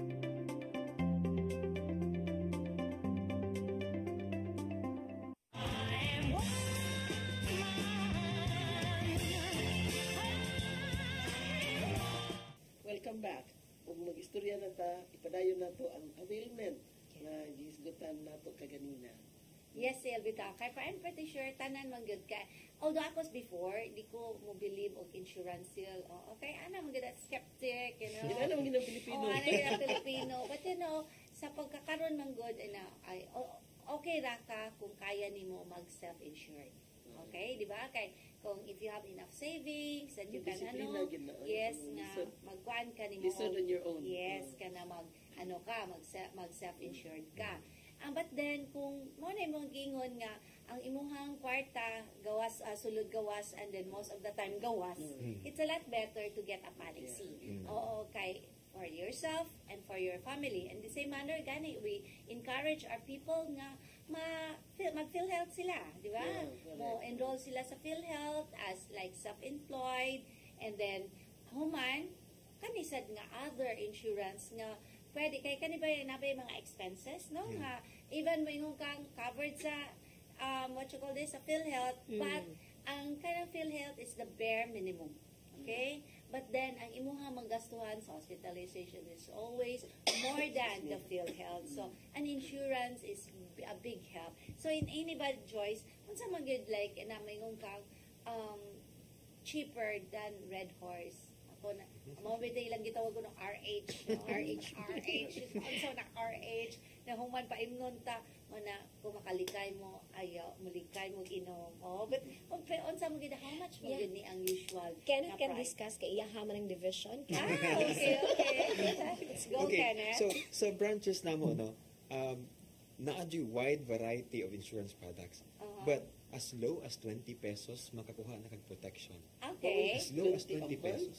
ra. Kung mag-istorya na ta, ipadayon na to ang availment na gisgutan na to kaganina. Yes, Sil, bitaw. Kaya pa, I'm pretty sure, tanan man good ka. Although ako before, di ko mo believe og insurance, Sil. Oh, okay, ana, man good skeptic, you know. Hindi na naman ginang Pilipino. Oh, ano yung Pilipino. But you know, sa pagkakaroon man good, ay, okay ra ka kung kaya nimo mag-self-insured. Okay, di ba? Kay kung if you have enough savings that you can Disiplina, ano, gina- yes ano, nga lisod. magkuan ka nimo. Lisod on your own. Yes, ka na mag self-insured ka. But then, kung mo na imong gingon nga, ang imuhang kwarta, gawas, sulod gawas, and then most of the time gawas, it's a lot better to get a policy. Oo, kay for yourself and for your family. And the same manner, gani, we encourage our people nga mag-PhilHealth sila, di ba? Yeah, correct. Mo enroll sila sa PhilHealth as like self-employed, and then human, kanisad nga other insurance nga pwede kay kanibay nabay mga expenses no nga even may kang covered sa what you call this sa PhilHealth but ang kanang PhilHealth is the bare minimum. Okay? But then, ang imuha manggastuhan sa hospitalization is always more than the PhilHealth. So, an insurance is a big help. So, in anybody choice, kung sa magid like, na may kang cheaper than Red Horse. Ako na, mga biday lang gitawag ko ng RH. No? RH. Also na RH. Na human pa imnon ta, na kung makalikay mo, ayaw, malikay mo inom. Oh, but, unsa mo gid how much mo gid ni ang usual Kenneth na can price? discuss kay iyahaman ng division. Okay. Let's go, Kenneth. So branches namo no. Naadyo wide variety of insurance products. But as low as 20 pesos makakuha na kag protection. Okay. As low as 20 20 a month? pesos.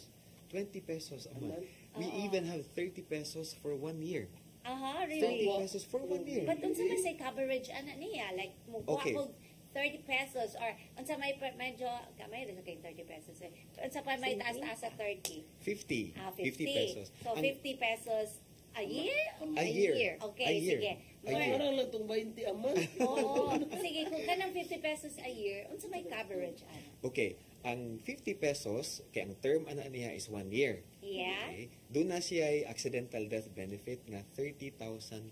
20 pesos a month. We Oo. even have 30 pesos for 1 year. 30 Really? pesos for 1 year. But unsa may say coverage ana niya? Like, mukuha Okay. ko 30 pesos or unsa may medyo kamay rin kay 30 pesos eh. Unsa pa may taas-taas sa 30? 50. 50. 50 pesos. So, 50 pesos a year? A year. Okay, A year. sige. A year. Parang lang itong 20 a month. Oo. Sige, kung kanang 50 pesos a year, unsa may coverage ana? Okay, ang 50 pesos, kaya ang term ana niya is 1 year. Yeah? Okay? Doon na siya ay accidental death benefit nga 30,000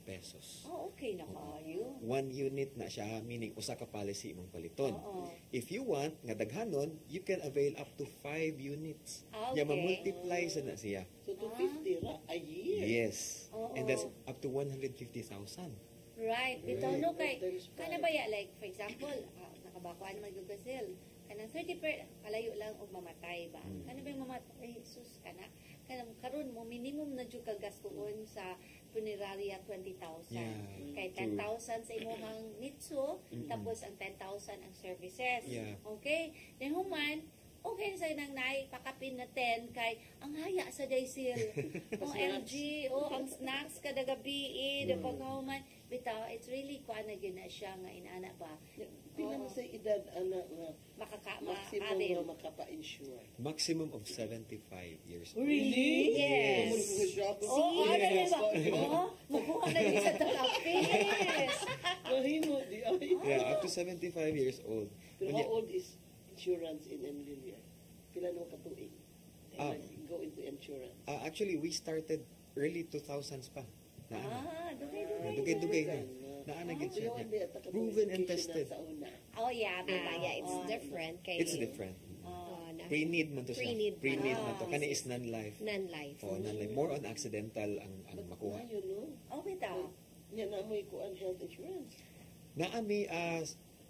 pesos. Oh, okay na kayo. 1 unit na siya, meaning usa ka policy imong paliton. Oo. If you want nga daghanon, you can avail up to 5 units. Ah, Nga okay. ma-multiply sa na siya. So, 250 ra a year. Yes. Oo. And that's up to 150,000. Right. Bitaw no kay Times kana ba ya like for example, nakabakuan man gyud Brazil. Kanang 30 kalayo lang og mamatay ba. Kana ba yung mamatay sus kana karon mo minimum na jud kag gastuon sa funeraria 20,000. Yeah, Kay true. 10,000 sa imong nitso, tapos ang 10,000 ang services. Yeah. Okay? Then human okay sa nang pakapin na 10 kay ang haya sa daysil. OMG, ang snacks kada gabi the paghuman bitaw it's really kuan na gyud na siya nga inana ba. Pila mo sa edad anak nga maximum Maabil. nga makapa-insure. Maximum of 75 years old. Really? Yes. Oo, ano Yes. ba? Oo, makuha na niya sa talapis. Mahimo di ay. Yeah, up to 75 years old. Pero Kunya- how old is insurance in Emilia? Pila no katuig? Ah. Go into insurance. Actually, we started early 2000s pa. Dugay-dugay. Dugay-dugay na. Naanagid siya. Pero hindi, at ako Proven and qualification tested. na Sa una. Oh, yeah. Yeah, it's different kay It's different. na Pre-need man to siya. Pre-need. Pre-need man to. Ah. Kani is non-life. non-life. Oh, non-life. More on accidental ang makuha. Ayun, no? Oh, bitaw. Yan na mo ikuan health insurance. Naami,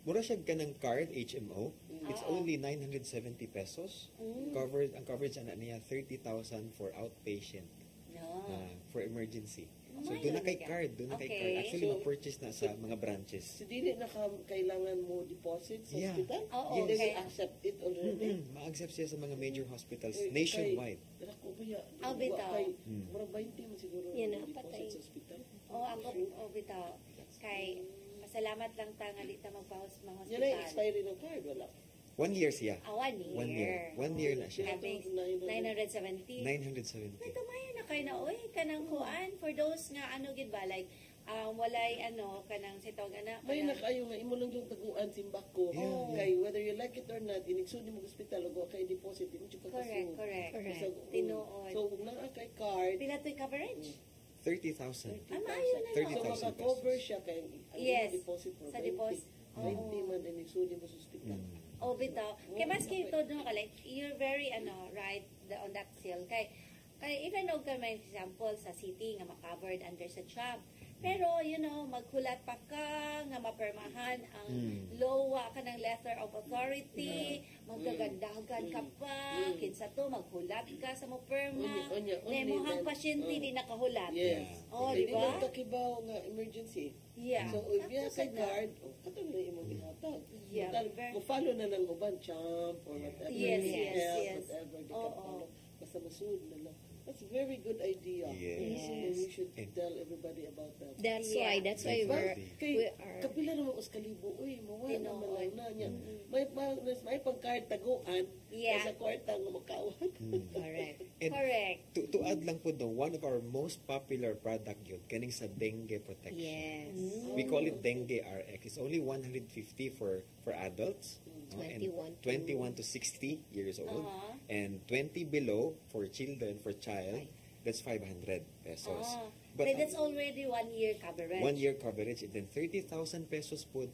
mura siya ka ng card, HMO. It's Oo. only 970 pesos. Covered, ang coverage ana niya 30,000 for outpatient, No. for emergency. So, Mayo doon na kay na card, doon na kay Okay. card. Actually, So, ma-purchase na sa mga branches. So, dili na kailangan mo deposit sa Yeah. hospital? Oo, They okay. will accept it already. Ma-accept siya sa mga major hospitals Eh, nationwide. Kay, ako ba ya? Oh, bitaw. Murag 20 mo siguro. Yan na, deposit patay. sa hospital. Oh, ako, bitaw. Kay, pasalamat lang ta nga di ta magpahos mga Yan ay hospital. expiry ng card, wala. 1 year siya. 1 year. 1 year. 1 year na siya. Having 970. 970. May tumayo na kayo na, oy, kanang kuan, for those nga, ano gid ba, like, walay kanang sitog ana. May nakayo nga imo lang yung taguan simbako. Yeah. Kay whether you like it or not, inigsud mo hospital o kay deposit mo jud Correct, correct. Correct. Tinuod. So na kay card Pila to'y coverage? 30,000. Ah, maayo na yun. 30,000 So maka-cover siya kay ang Yes. deposit mo. Sa deposit. 20 man din igsud mo sa hospital. Oh, bitaw. Kay maski ito, no, like, you're very, right, on that seal. Kay even though ka may example sa city nga makavered under sa job, pero, maghulat pa ka nga mapermahan ang lowa ka ng letter of authority, magkagandagan ka pa, kinsa to, maghulat ka sa mo perma, Unya, na imong pasyente di nakahulat. Yes. Oh, Kay di ba? di kakibaw nga emergency. Yeah. So, if you have Tapos kay card, katong na imong gihatag. Yeah, Total, very- Mo-follow na lang uban, champ, or whatever. Yes, health, yes. Whatever, di ka Oo. follow. Basta masud na lang. That's a very good idea. Yes. And you should And- tell everybody about that. That's Yeah. why That's we're, healthy. Kay we are, kapila naman uskalibo, uy, mawala Tinuod. naman lang na niya. May pagkard taguan, Yeah. sa kwarta nga makawan. correct. And Correct. to add lang po doon, one of our most popular product yun, kaning sa dengue protection. Yes. We call it Dengue RX. It's only 150 for adults. And 21 to 60 years old. Uh-huh. And 20 below for children, for child, that's 500 pesos. But that's already 1 year coverage. 1 year coverage, and then 30,000 pesos po,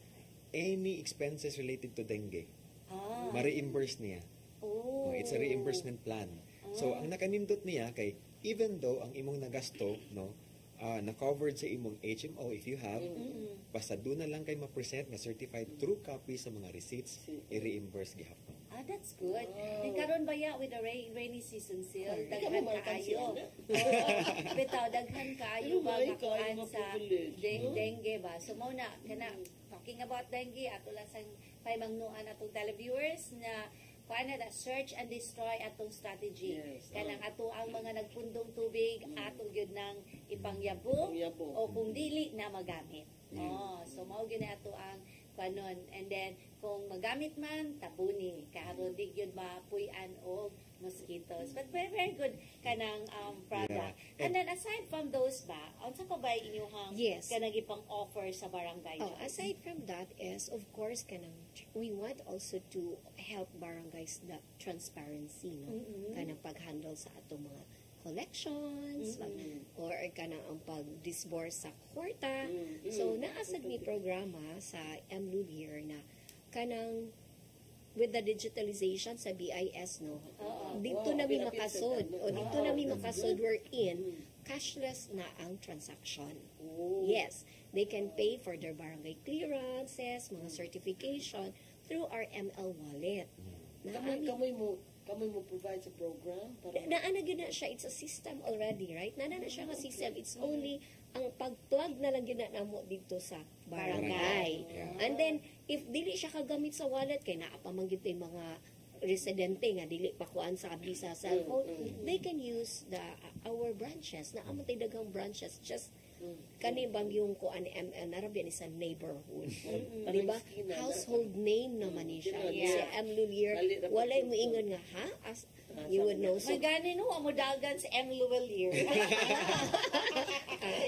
any expenses related to dengue, Ah. ma-reimburse niya. Oh. It's a reimbursement plan. So, ang nakanindot niya kay, even though ang imong nagasto, na-covered sa imong HMO if you have, basta doon na lang kay ma-present nga certified true copy sa mga receipts, i-reimburse gihapon. Ah, that's good. And karon ba ya with the rainy season sale, Ikaw daghan naman kaayo. kansiyan, Oo. Bitaw, daghan kaayo Pero ba may makuan kaayo mga sa privilege, no? dengue ba? So mo na talking about dengue, ato lang sang paimangnuan atong televiewers na kuan na search and destroy atong strategy. Yes. Kanang ato ang mga nagpundong tubig atong gyud nang ipangyabong Ipangyabong. o kung dili na magamit. Oh, so mao gyud na ato ang kanon. And then kung magamit man tabuni karon di gyud mapuy-an og mosquitoes. But very very good kanang product. Yeah. And then aside from those ba, unsa pa ba inyong Yes. kanang ipang offer sa barangay? Oh, aside from that is, of course, we want also to help barangays the transparency, no? Kanang pag-handle sa atong mga collections, or kanang ang pag-disburse sa kwarta. So, naasad ni programa sa MLULIR na kanang with the digitalization sa BIS, no? Dito Wow, na mi apil-apil makasod. sa O dito na mi makasod, we're in cashless na ang transaction. Yes, they can pay for their barangay clearances, mga certification through our ML wallet. Kamay mo provide sa program para Naana gyud na siya, it's a system already, right? Naana na siya nga system, it's only ang pag-plug na lang gyud na namo dito sa barangay. Yeah. And then if dili siya kagamit sa wallet kay naa pa man gyud tay mga residente nga dili pa kuan sa kabisa sa cellphone, they can use our branches na amo tay daghang branches just kani bang yung kuan ML narabi ni sa neighborhood. Di ba? Household name naman ni siya. Yeah. Si MLULIR, walay mo ingon nga ha? As you would know. So, May gani no, amo dagan sa M. Luwelier.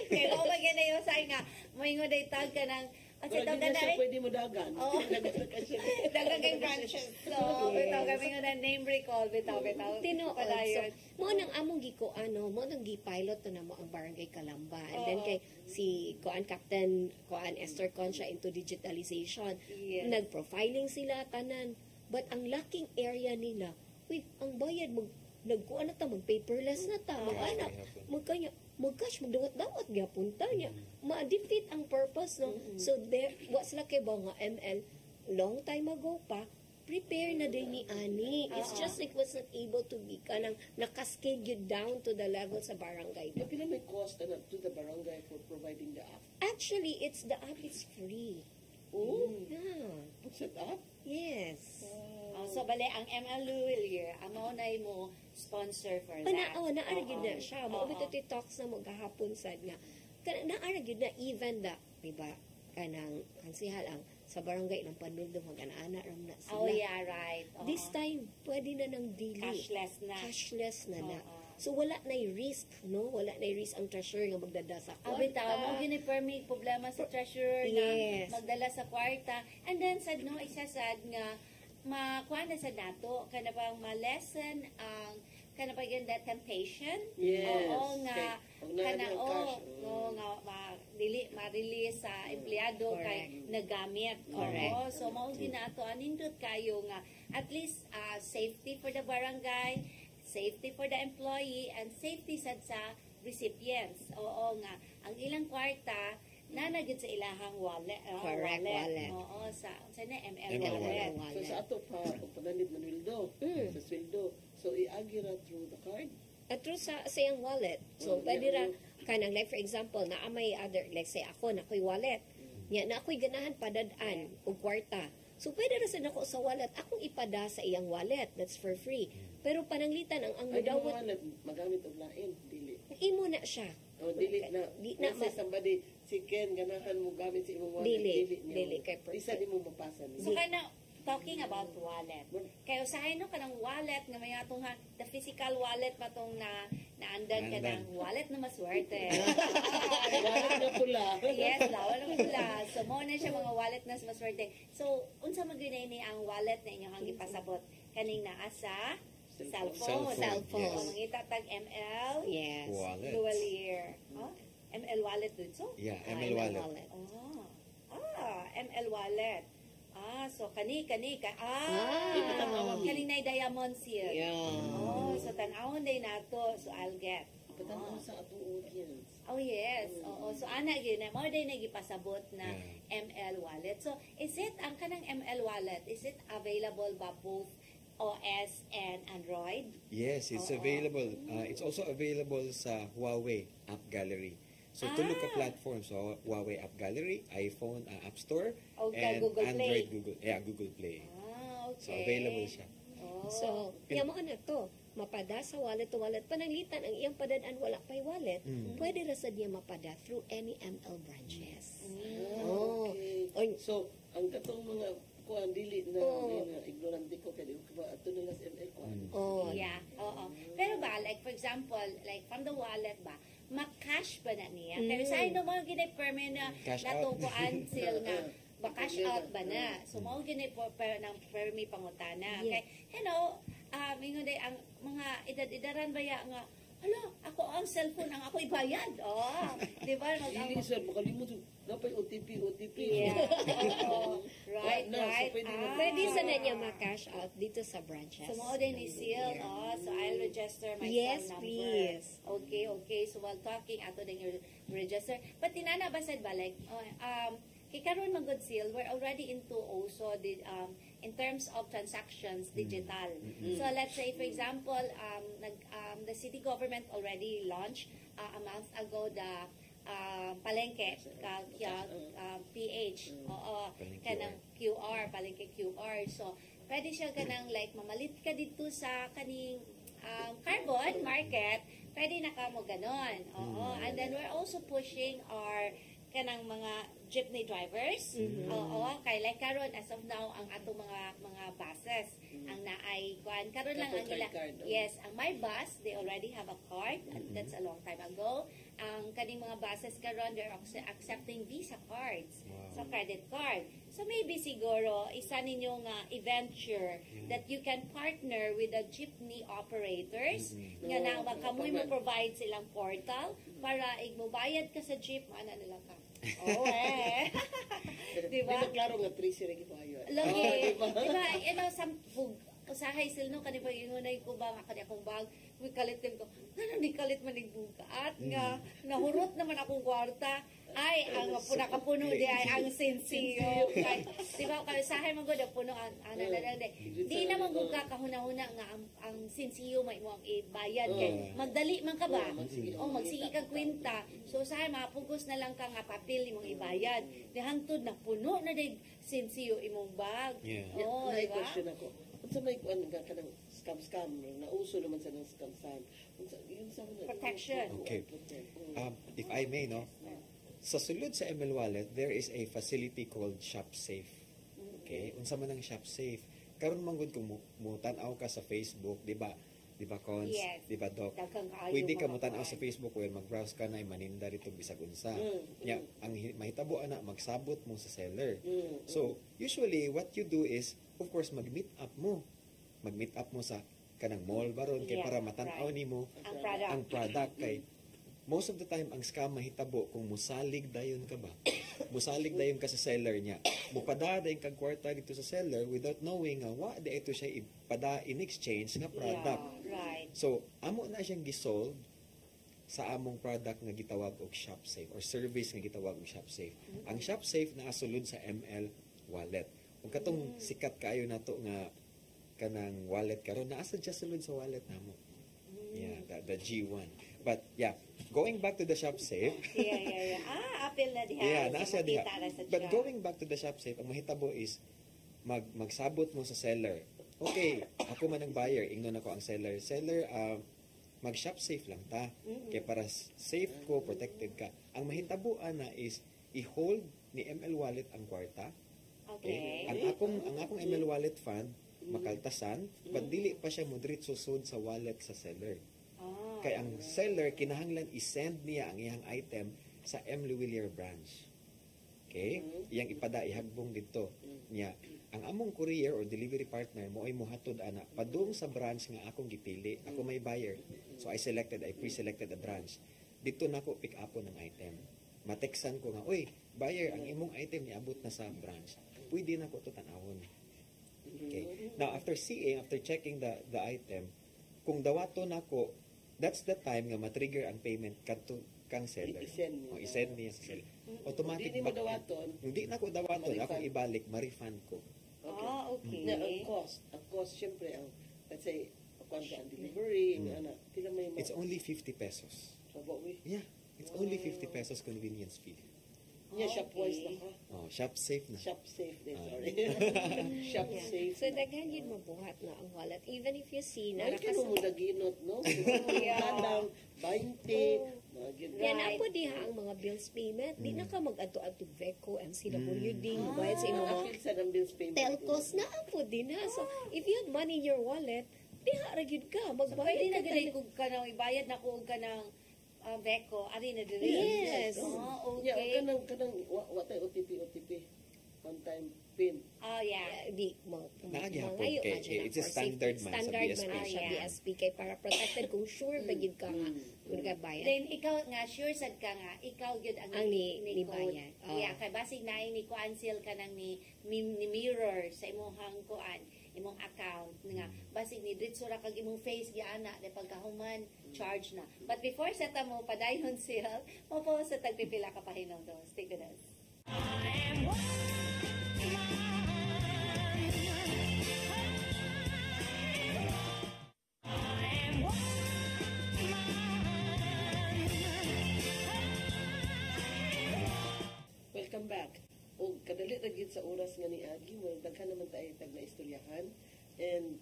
Kaya mo ba ganayo sa nga, moingon day tag ka ng, at Pero sa di tawag na na siya pwede mo dagan. Oo. dagang kay branches. So, bitaw kami nga na name recall, bitaw. tinuod. So, Padayon. mo nang among giko mo nang gi-pilot to na mo ang barangay Kalamba. And then kay si kuan Captain kuan Esther Concha into digitalization. Yes. Nag-profiling sila tanan. But ang lacking area nila, ang bayad nagkuan na ta mag-paperless na ta, mag-ana, magkanya mag-cash, magdawat-dawat gyapon ta niya. Ma-defeat ang purpose, no? So, there, what's laki ba nga ML, long time ago pa, prepare na din ni Ani. It's just like was not able to be kanang nakascade you down to the level sa barangay. Pila may cost to the barangay for providing the app? Actually, the app is free. Oh, Yeah. set up? Yes. So, bale, ang ML Luwelier, amo na mo sponsor for that. Naaragid na siya. Maubit ito talks na mo gahapon sad nga. Naaragid na even the, diba, kanang kansihal ang sa barangay ng Panuldo mag-ana ram na sila. Oh, yeah, right. This time, pwede na ng dili. Cashless na. Cashless na na. So wala nay risk, no? Wala nay risk ang treasurer nga magdada sa Abi kwarta. tao mo gini-permit problema sa treasurer Yes. na magdala sa kwarta. And then sad no isasad nga makuha na sa nato kana bang ma-lessen ang kana ba yun that temptation? Yes. Oo nga Kay- huwag na kana ng cash. oo nga ma-release sa empleyado kay nagamit. Correct. Oo, so mao ginato anindot kayo nga at least safety for the barangay, safety for the employee, and safety sad sa recipients. Oo nga ang ilang kwarta nanagid sa ilahang wallet. Correct, wallet. Oo, sa ML ML wallet. So sa ato pa, kung pananid ng wildo, sa sweldo, so iagi ra through the card. At through sa iyang wallet. So, pwede ra, kanang like for example, na may other, like say ako, na ako'y wallet. Nya, na ako'y ganahan padadaan o kwarta. So, pwede ra sa nako sa wallet, akong ipada sa iyang wallet. That's for free. Pero pananglitan, ang Ay, mo mudawat, magamit og lain, dili. imo na siya. O dili na, Di na let's say somebody, si Ken, ganahan mo gamit sa imong wallet, Dili. niya Dili mo. kay perfect. Isa di mo mapasa So niya. kana talking about wallet. Kaya usahay no kanang wallet nga may atong the physical wallet matong na naandan ka Naandan. ng wallet na maswerte. Wallet na pula. Yes, lawal ang pula. So mo na siya mga wallet na maswerte. So unsa magunay ni ang wallet na inyong gipasabot kaning naa sa cellphone. Cellphone, yes. O mangita tag ML Yes. Wallet. dual year. ML wallet dun. So Yeah, Ah, ML wallet. ML wallet. So kani. Ah. Kalinay diamond seal. Yeah. Oh, so tanawon day nato. So I'll get. Patanaw sa atong audience. Oh yes. Oo. So ana gyud na mo day nagipasabot na ML wallet. So is it ang kanang ML wallet, is it available ba both OS and Android? Yes, it's Oo. available. It's also available sa Huawei App Gallery. So, tulo ka platforms. So, Huawei App Gallery, iPhone App Store, O, and Google Play. Android Google Play. Okay. So, available siya. Oh. So, kaya mo na to, mapada sa wallet to wallet. Pananglitan, ang iyang padadaan wala pa'y wallet, pwede ra sa niya mapada through any ML branches. Oh. Okay. So, ang katong mga kuan dili na, Oh. na ignorante ko kay ato na las ML kuan. Oh. Yeah, oo. Pero ba, like for example, like from the wallet ba, makash ba na niya? Pero sa ino mo gini-permit na Cash out. natukuan sila nga, ba-cash out ba na? So, mo gini-permit ng permi pangutana. Yeah. Okay, mingon day, ang mga edad-edaran ba ya nga, hala, ako ang cellphone ang ako ibayad. Oh, di ba? Dili sir, makalimot napay OTP. Yeah. Oo. Right, No, so right. pwede mo- Pwede sa na niya ma-cash out dito sa branches. So, mo din ni Seal. Oh, so I'll register my Yes, phone number. please. Okay. So, while talking, ato din yung register. But tinana ba sad ba, like, kay karon man good Seal, we're already into also the, in terms of transactions, digital. So, let's say, for example, the city government already launched a month ago the palengke, PH, oo, Palengke kanang QR, palengke QR. So, pwede siya kanang like mamalit ka dito sa kaning carbon market, pwede na ka mo ganon. Oo. And then we're also pushing our kanang mga jeepney drivers. Oo, kay like karon as of now ang ato mga buses ang naay kuan karon lang ang Ato ila. card, oh. Yes, ang my bus they already have a card. And that's a long time ago. Ang kaning mga buses karon they're accepting Visa cards. Wow. So credit card. So maybe siguro isa ninyo nga i-venture that you can partner with the jeepney operators nga na makamoy mo provide silang portal para igmobayad ka sa jeep ano nila ka. Oh eh. Di Diba? ba? Klaro nga 3 sir gibayo. Lagi, diba, you know, usahay silno kani pa ingunay ko ba nga kani akong bag, may kalitin ko. Ano ni kalit man bukat nga nahurot naman akong kwarta. Ay, ang punakapuno di ay ang sensiyo. Kay, di ba, kay usahay man gud puno ang di naman gud ka kahuna-huna nga ang sensiyo may mo ang ibayad kay magdali man ka ba? O magsige kag kwenta. So usahay mapugos na lang ka nga papel imong ibayad. Di hangtod na puno na dig sensiyo imong bag. Yeah. Oh, May di ba? question ako. Unsa may kuan nga kanang scam nauso naman sa nang scam. Yun sa Protection. Okay. If I may, no? Sa sulod sa ML Wallet, there is a facility called ShopSafe. Okay? Unsa man ang ShopSafe? Karon man gud kung mo tanaw ka sa Facebook, di ba? di ba, Cons? Yes. Di ba, Doc? Daghang kaayo Pwede ka mga mo tanaw kuan. sa Facebook or mag-browse ka na maninda dito bisag unsa. Mm, Nya, ang mahitabo ana magsabot mo sa seller. Mm, So, usually what you do is of course mag-meet up mo. Mag-meet up mo sa kanang mall baron kay Yeah, para matanaw right. nimo Ang product. ang product kay most of the time ang scam mahitabo kung musalig dayon ka ba. Musalig dayon ka sa seller niya. Mupada dayon kag kwarta dito sa seller without knowing nga wa di ito siya ipada in exchange nga product. Yeah, right. So, amo na siyang gisold sa among product nga gitawag og ShopSafe or service nga gitawag og ShopSafe. Ang ShopSafe naa sulod sa ML wallet. Ug katong sikat kaayo nato nga kanang wallet karon naa sa just sulod sa wallet namo. Yeah, the G1. But yeah, going back to the ShopSafe, Yeah. Apil na diha. yeah, nasa diha. Makita na sa But siya. going back to the ShopSafe, ang mahitabo is magsabot mo sa seller. Okay, ako man ang buyer, ingnon ako ang seller. Seller, mag-ShopSafe lang ta. Kaya para safe ko, protected ka. Ang mahitabuan na is i-hold ni ML Wallet ang kwarta. Okay. Ang akong ML Wallet fund makaltasan, but dili pa siya moderate susod sa wallet sa seller. Ah, Kaya ang seller, kinahanglan i-send niya ang iyang item sa M. Luwilier branch. Okay? Iyang ipada, ihagbong dito. Niya, ang among courier or delivery partner mo ay muhatod ana padung sa branch nga akong gipili. Ako may buyer. So I pre-selected a branch. Dito na ko pick upon ng item. Mateksan ko nga, uy, buyer, ang imong item niabot na sa branch. Pwede na ko to tanawon. Okay. Now, after checking the item, kung dawato na ko, that's the time nga matrigger ang payment kanto kang seller. I-send niya. O, i-send niya sa seller. Automatic Hindi mo back- dawaton. Hindi na ko dawaton. Ma-refund. Ako ibalik, ma-refund ko. Okay. Na, ang cost, syempre, let's say, ang delivery, pila may It's only 50 pesos. So, what we, Yeah. It's only 50 pesos convenience fee. shop wise na ka. Oh, shop safe na. Shop safe din, sorry. Shop Yeah. safe. So, daghan yun mabuhat na ang wallet. Even if you see na Ay, kano mo naginot, no? Kadang, 20, mga ganun. Yan ako diha ang mga bills payment. Di na ka mag-adto-adto Veco, MCWD, bayad sa imong mga Apil sa ng bills payment. telcos na ako din ha. So, if you have money in your wallet, diha ra gyud ka. Pwede Magbayad na ka gani kung kanang ibayad na kung kanang Veco, ari na diri. Yes. Oh, Yeah, okay. kanang, watay OTP. One time PIN. Oh, yeah. Di mo Naagihapon mangayo kay- man siya it's a for standard safety. man sa Standard BSP. man siya Yeah. BSP kay para protected kung sure ba gyud ka nga kung bayad. Then ikaw nga sure sad ka nga ikaw gyud ang Ang ni code. bayad. Oo. Yeah, kay basig na ni kuan seal ka nang ni mirror sa imong kuan, imong account nga basig ni diretso ra kag imong face giana de pagkahuman charge na. But before sa ta mo padayon seal, mo po sa tagpipila ka pahinom do. Stick with us. Welcome back. O kadali ra gyud sa oras nga ni Agi, mo daghan naman tayo tag na istoryahan and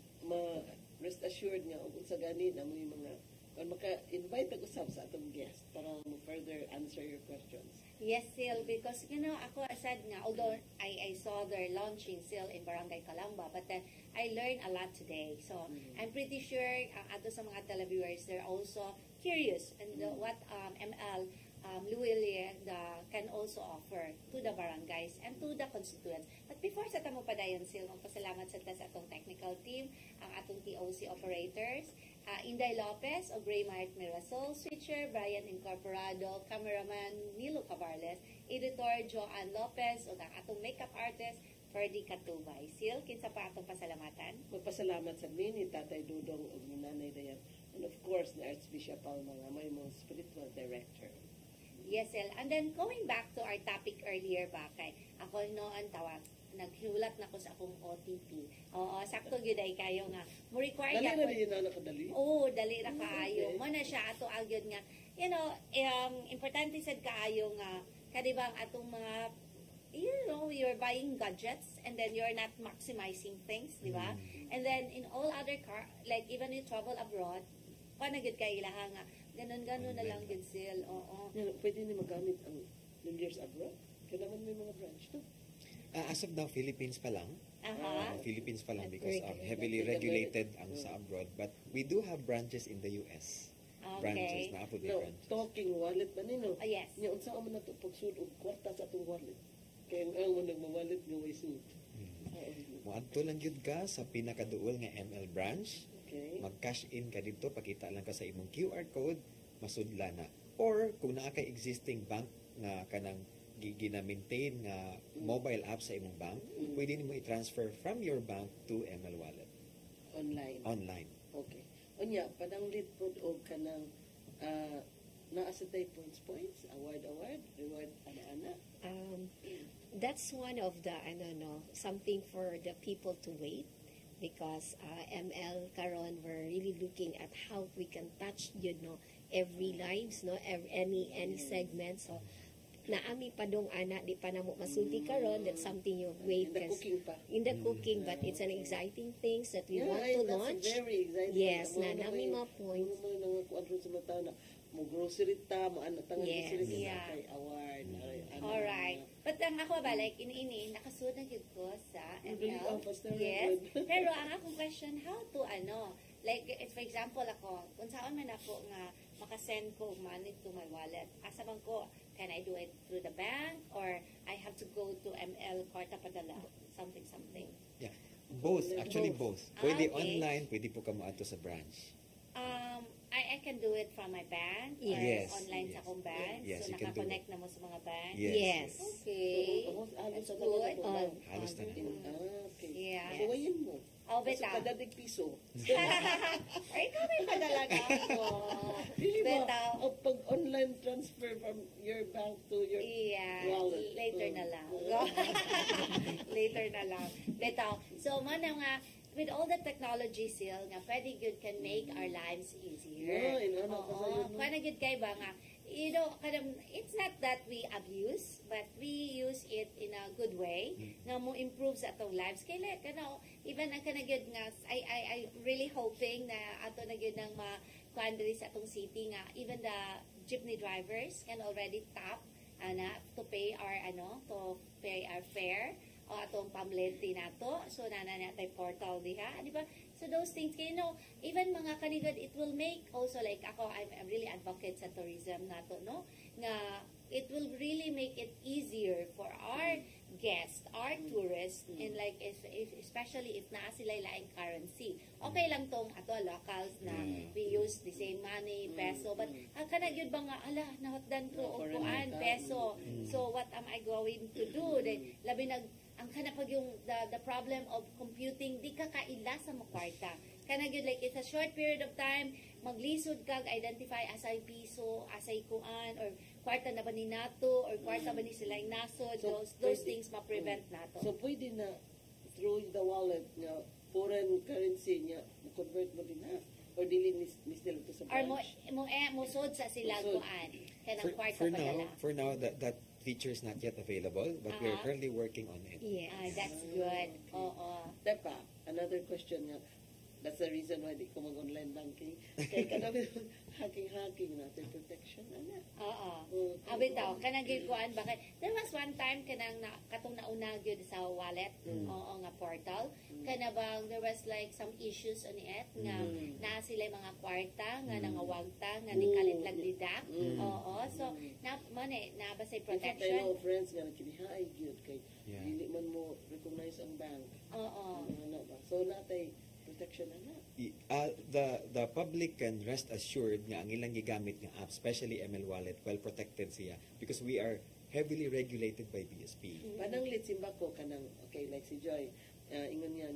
rest assured nga ug unsa gani na mo yung mga kung maka-invite tag usab sa atong guest para mo further answer your questions. Yes, Sil, because, ako said nga, although I saw their launching Sil in Barangay Calamba, but then I learned a lot today. So, I'm pretty sure, ato sa mga televiewers, they're also curious and what ML Luwilier can also offer to the barangays and to the constituents. But before sa tamo padayon, Sil, magpasalamat sa atong technical team, ang atong TOC operators, Inday Lopez o Gray Mart Mirasol, switcher Brian Incorporado, cameraman Nilo Cabarles, editor Joanne Lopez o ang atong makeup artist Ferdy Katubay. Sil, kinsa pa atong pasalamatan? Magpasalamat sa ni Tatay Dudong ug ni Nanay Dayan. And of course, ni Archbishop Palma nga may mong spiritual director. Yes, Sil. And then going back to our topic earlier ba kay ako noon tawag naghiulat na ko sa akong OTP. Oo, sakto gyud ay kayo nga mo require Dali gyapon- na rin na nakadali. Oo, dali ra kaayo. Okay. Mo na siya ato agyod nga. Importante sad kaayo nga kadibang atong mga you're buying gadgets and then you're not maximizing things, di ba? And then in all other like even you travel abroad, panagid kay ilaha nga ganun na lang gid sil. Oo. Yan, pwede ni magamit ang New Year's abroad. Kailangan may mga branch to. As of now, Philippines pa lang. Philippines pa lang because Regulated. heavily regulated ang sa abroad. But we do have branches in the US. Branches, na po No, branches. talking wallet ba nino? Oh, yes. Nya unsa man nato pagsud og kwarta sa atong wallet. Kaya ang mo nagma-wallet nga way sud. Muadto lang gyud ka sa pinakaduol nga ML branch. Okay. Mag-cash in ka dito, pakita lang ka sa imong QR code, masudla na. Or kung naa kay existing bank nga kanang gina-maintain nga mobile app sa imong bank, pwede nimo i-transfer from your bank to ML Wallet Online. online. Okay. Unya, padanglit po og kanang naa sa tay points, award, reward, ana-ana. That's one of the something for the people to wait because ML karon we're really looking at how we can touch every lines any segment, so naami pa dong ana di pa namo masulti karon. That's something you wait In the cooking pa. in the cooking, but it's an exciting things that we want to that's launch. very exciting. Yes, Amo na nami mga points. Mo nang kuadro sa mga tao na mo grocery ta, mo ana tangan Yes. grocery Yeah. kay award. Alright. But ang ako ba, like, ini nakasunod na yun ko sa Really, ML. faster Yes. good. Pero ang akong question, how to, like, for example, ako, kung saan man ako nga makasend ko money to my wallet, asa man ko, can I do it through the bank or I have to go to ML Kwarta Padala, something. Yeah. Both, actually both. Pwede Okay. online, pwede po ka moadto sa branch. I can do it from my bank or Yes. online sa Yes. akong bank. Yes, So, you can do nakakonect na mo sa mga bank. Yes. Yes. Okay. Halos sa good. talaga. Halos na naman. Okay. Yeah. So, wayin mo. Oh, Kasi beta. kadadig piso. Or ikaw may padala ka ako. Dili Beta. ba? O pag online transfer from your bank to your Yeah, wallet. later na lang. Later na lang. Beto, so mana nga, with all the technology still, nga pwede good can make our lives easier. Yeah, inano ka sa'yo, no? Pwede good kay ba nga, it's not that we abuse, but we use it in a good way, nga mo improve sa atong lives. Kaya, even ang kanagid nga, I really hoping na ato na gyud nang ma-quandary sa atong city nga, even the jeepney drivers can already tap to pay our fare o atong pamlente nato, so natay portal diha, di ba? So those things, even mga kanigod, it will make also, like ako, I'm really advocate sa tourism nato, no? Nga it will really make it easier for our guests, our tourists, and like especially if naa sila laing currency. Okay lang tong ato locals na we use the same money, peso, but kana gyud ba nga nahotdan ko og kuan peso. So what am I going to do? Then labi ang kana pag yung the problem of computing, di ka kaila sa makwarta. Kana gyud like it's a short period of time, maglisod kag identify asay piso, asay kuan, or kwarta na ba ni nato, or kwarta ba ni sila yung nasod. So, Those pwede- things ma-prevent nato. So, pwede na through the wallet nga foreign currency niya, convert mo din na. Or dili ni still to sa or branch. musod sa sila Musod. kuan. Kanang kwarta For padala. now, that feature is not yet available, but we are currently working on it. Yes. That's good. Oo. Tepa, another question nga. That's the reason why di ko mag-online banking. Kaya kanami hacking natin protection. Ano? Oo. Mm. Abitaw, kanang gyud kuan bakit there was one time kanang katong nauna gyud sa wallet, oo nga portal. Kana bang there was like some issues on it nga naa sila mga kwarta nga nangawagta nga nikalit lang lidak. Oo. So na basay In fact, I protection. know friends nga nakinihaay gyud kay Yeah. dili man mo recognize ang bank. Oo. Ano ba? So natay protection na. The public can rest assured nga ang ilang gigamit nga app, especially ML Wallet, well protected siya because we are heavily regulated by BSP. Padang litsimba ko kanang okay like si Joy ingon niya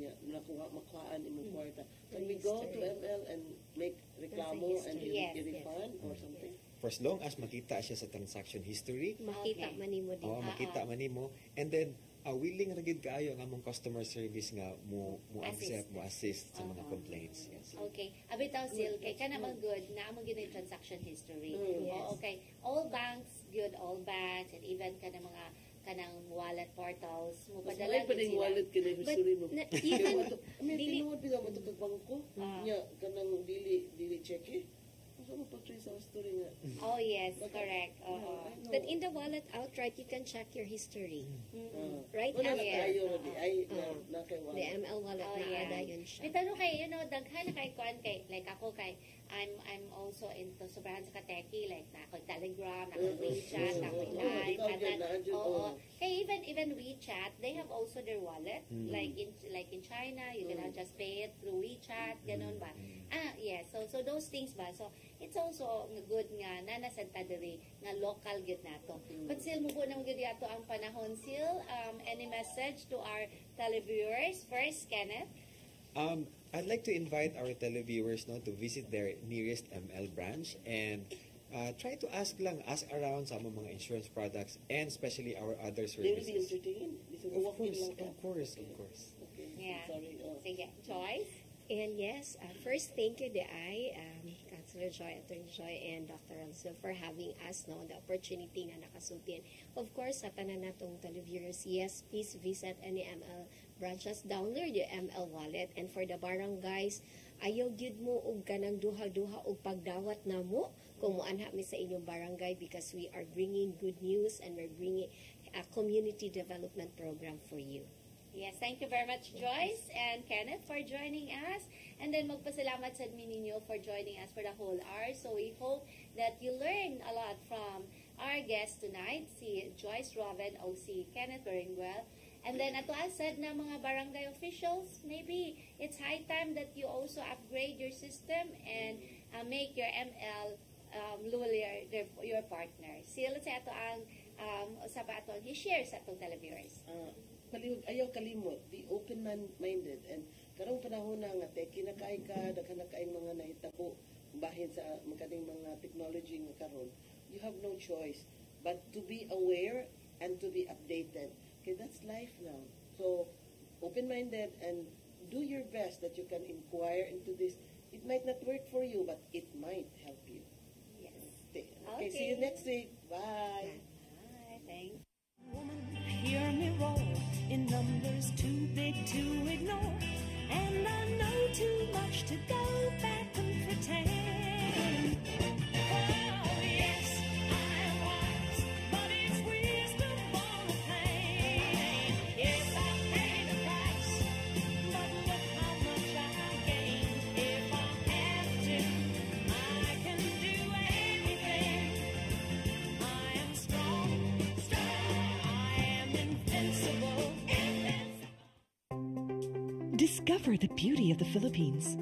makuhaan imong kwarta. Can we go to ML and make reklamo and Yes, i-refund or something? For as long as makita siya sa transaction history, Makita Okay. man nimo din. makita man nimo, and then willing ra gid kaayo ang among customer service nga mo accept, mo assist sa mga complaints. Yes. Okay. Abitaw sil kay kana man good na amo gyud yung transaction history. Yes. Oo, okay. All banks good, all banks, and even kanang wallet portals mo Mas padala malay pa ning wallet kini history mo. even Tinuod pila mo to kag bangko. Nya kanang dili check So, portray sa story nga. Oh, yes, correct. Oo. I know. But in the wallet outright, you can check your history. Right Wala after. na tayo, ay, Oo. na kay The ML wallet Oh, na yeah. ada yun siya. May tanong kay, daghan na kay kuan kay, like ako kay, I'm also into sobrahan sa kateki, like na ako Telegram, na ako WeChat, na ako Line, ikaw dyan, naandyan, oo. oo. Kaya even WeChat, they have also their wallet, like in China, you can just pay it through WeChat, ganun ba? Yeah, so those things ba? So, it's also good nga na nasenta diri nga local gid nato. But still mo po nang gid ato ang panahon still any message to our televiewers first, Kenneth? I'd like to invite our televiewers to visit their nearest ML branch and try to ask around sa among mga insurance products and especially our other They will be services. entertained. This is Of walking course, lang ka. of course, of course. Okay. Yeah. Sorry. Sige, Joyce? And yes, first, thank you, DI, Councilor Joy, Attorney Joy, and Dr. Alzo for having us the opportunity nga nakasultin. Of course, sa tanan natong televiewers, yes, please visit any ML branches, download your ML wallet, and for the barangays, ayaw gyud mo og kanang duha-duha og pagdawat na mo kung moanha mi sa inyong barangay because we are bringing good news and we're bringing a community development program for you. Yes, thank you very much, Joyce and Kenneth, for joining us. And then magpasalamat sa admin ninyo for joining us for the whole hour. So we hope that you learn a lot from our guest tonight, si Joyce Robin o si Kenneth Berenguel. And then ato said na mga barangay officials, maybe it's high time that you also upgrade your system and make your ML Lulier your partner. Sila sa ato ang sa ato i-share sa atong televiewers. Ayaw kalimot, be open-minded, and karong panahon na nga, kinakain ka, nakain mga nahitabo, bahin sa magkaning mga technology nga karon, you have no choice but to be aware and to be updated. Okay, that's life now. So, open-minded and do your best that you can inquire into this. It might not work for you, but it might help you. Yes. Okay, see you next week. Bye. Bye. Thanks. Woman, hear me roll in numbers too big to ignore. And I know too much to go back and pretend. Oh, yes, I was, but it's wisdom for the pain. Yes, I paid the price, but look how much I gained. If I have to, I can do anything. I am strong, I am invincible, invincible. Discover the beauty of the Philippines.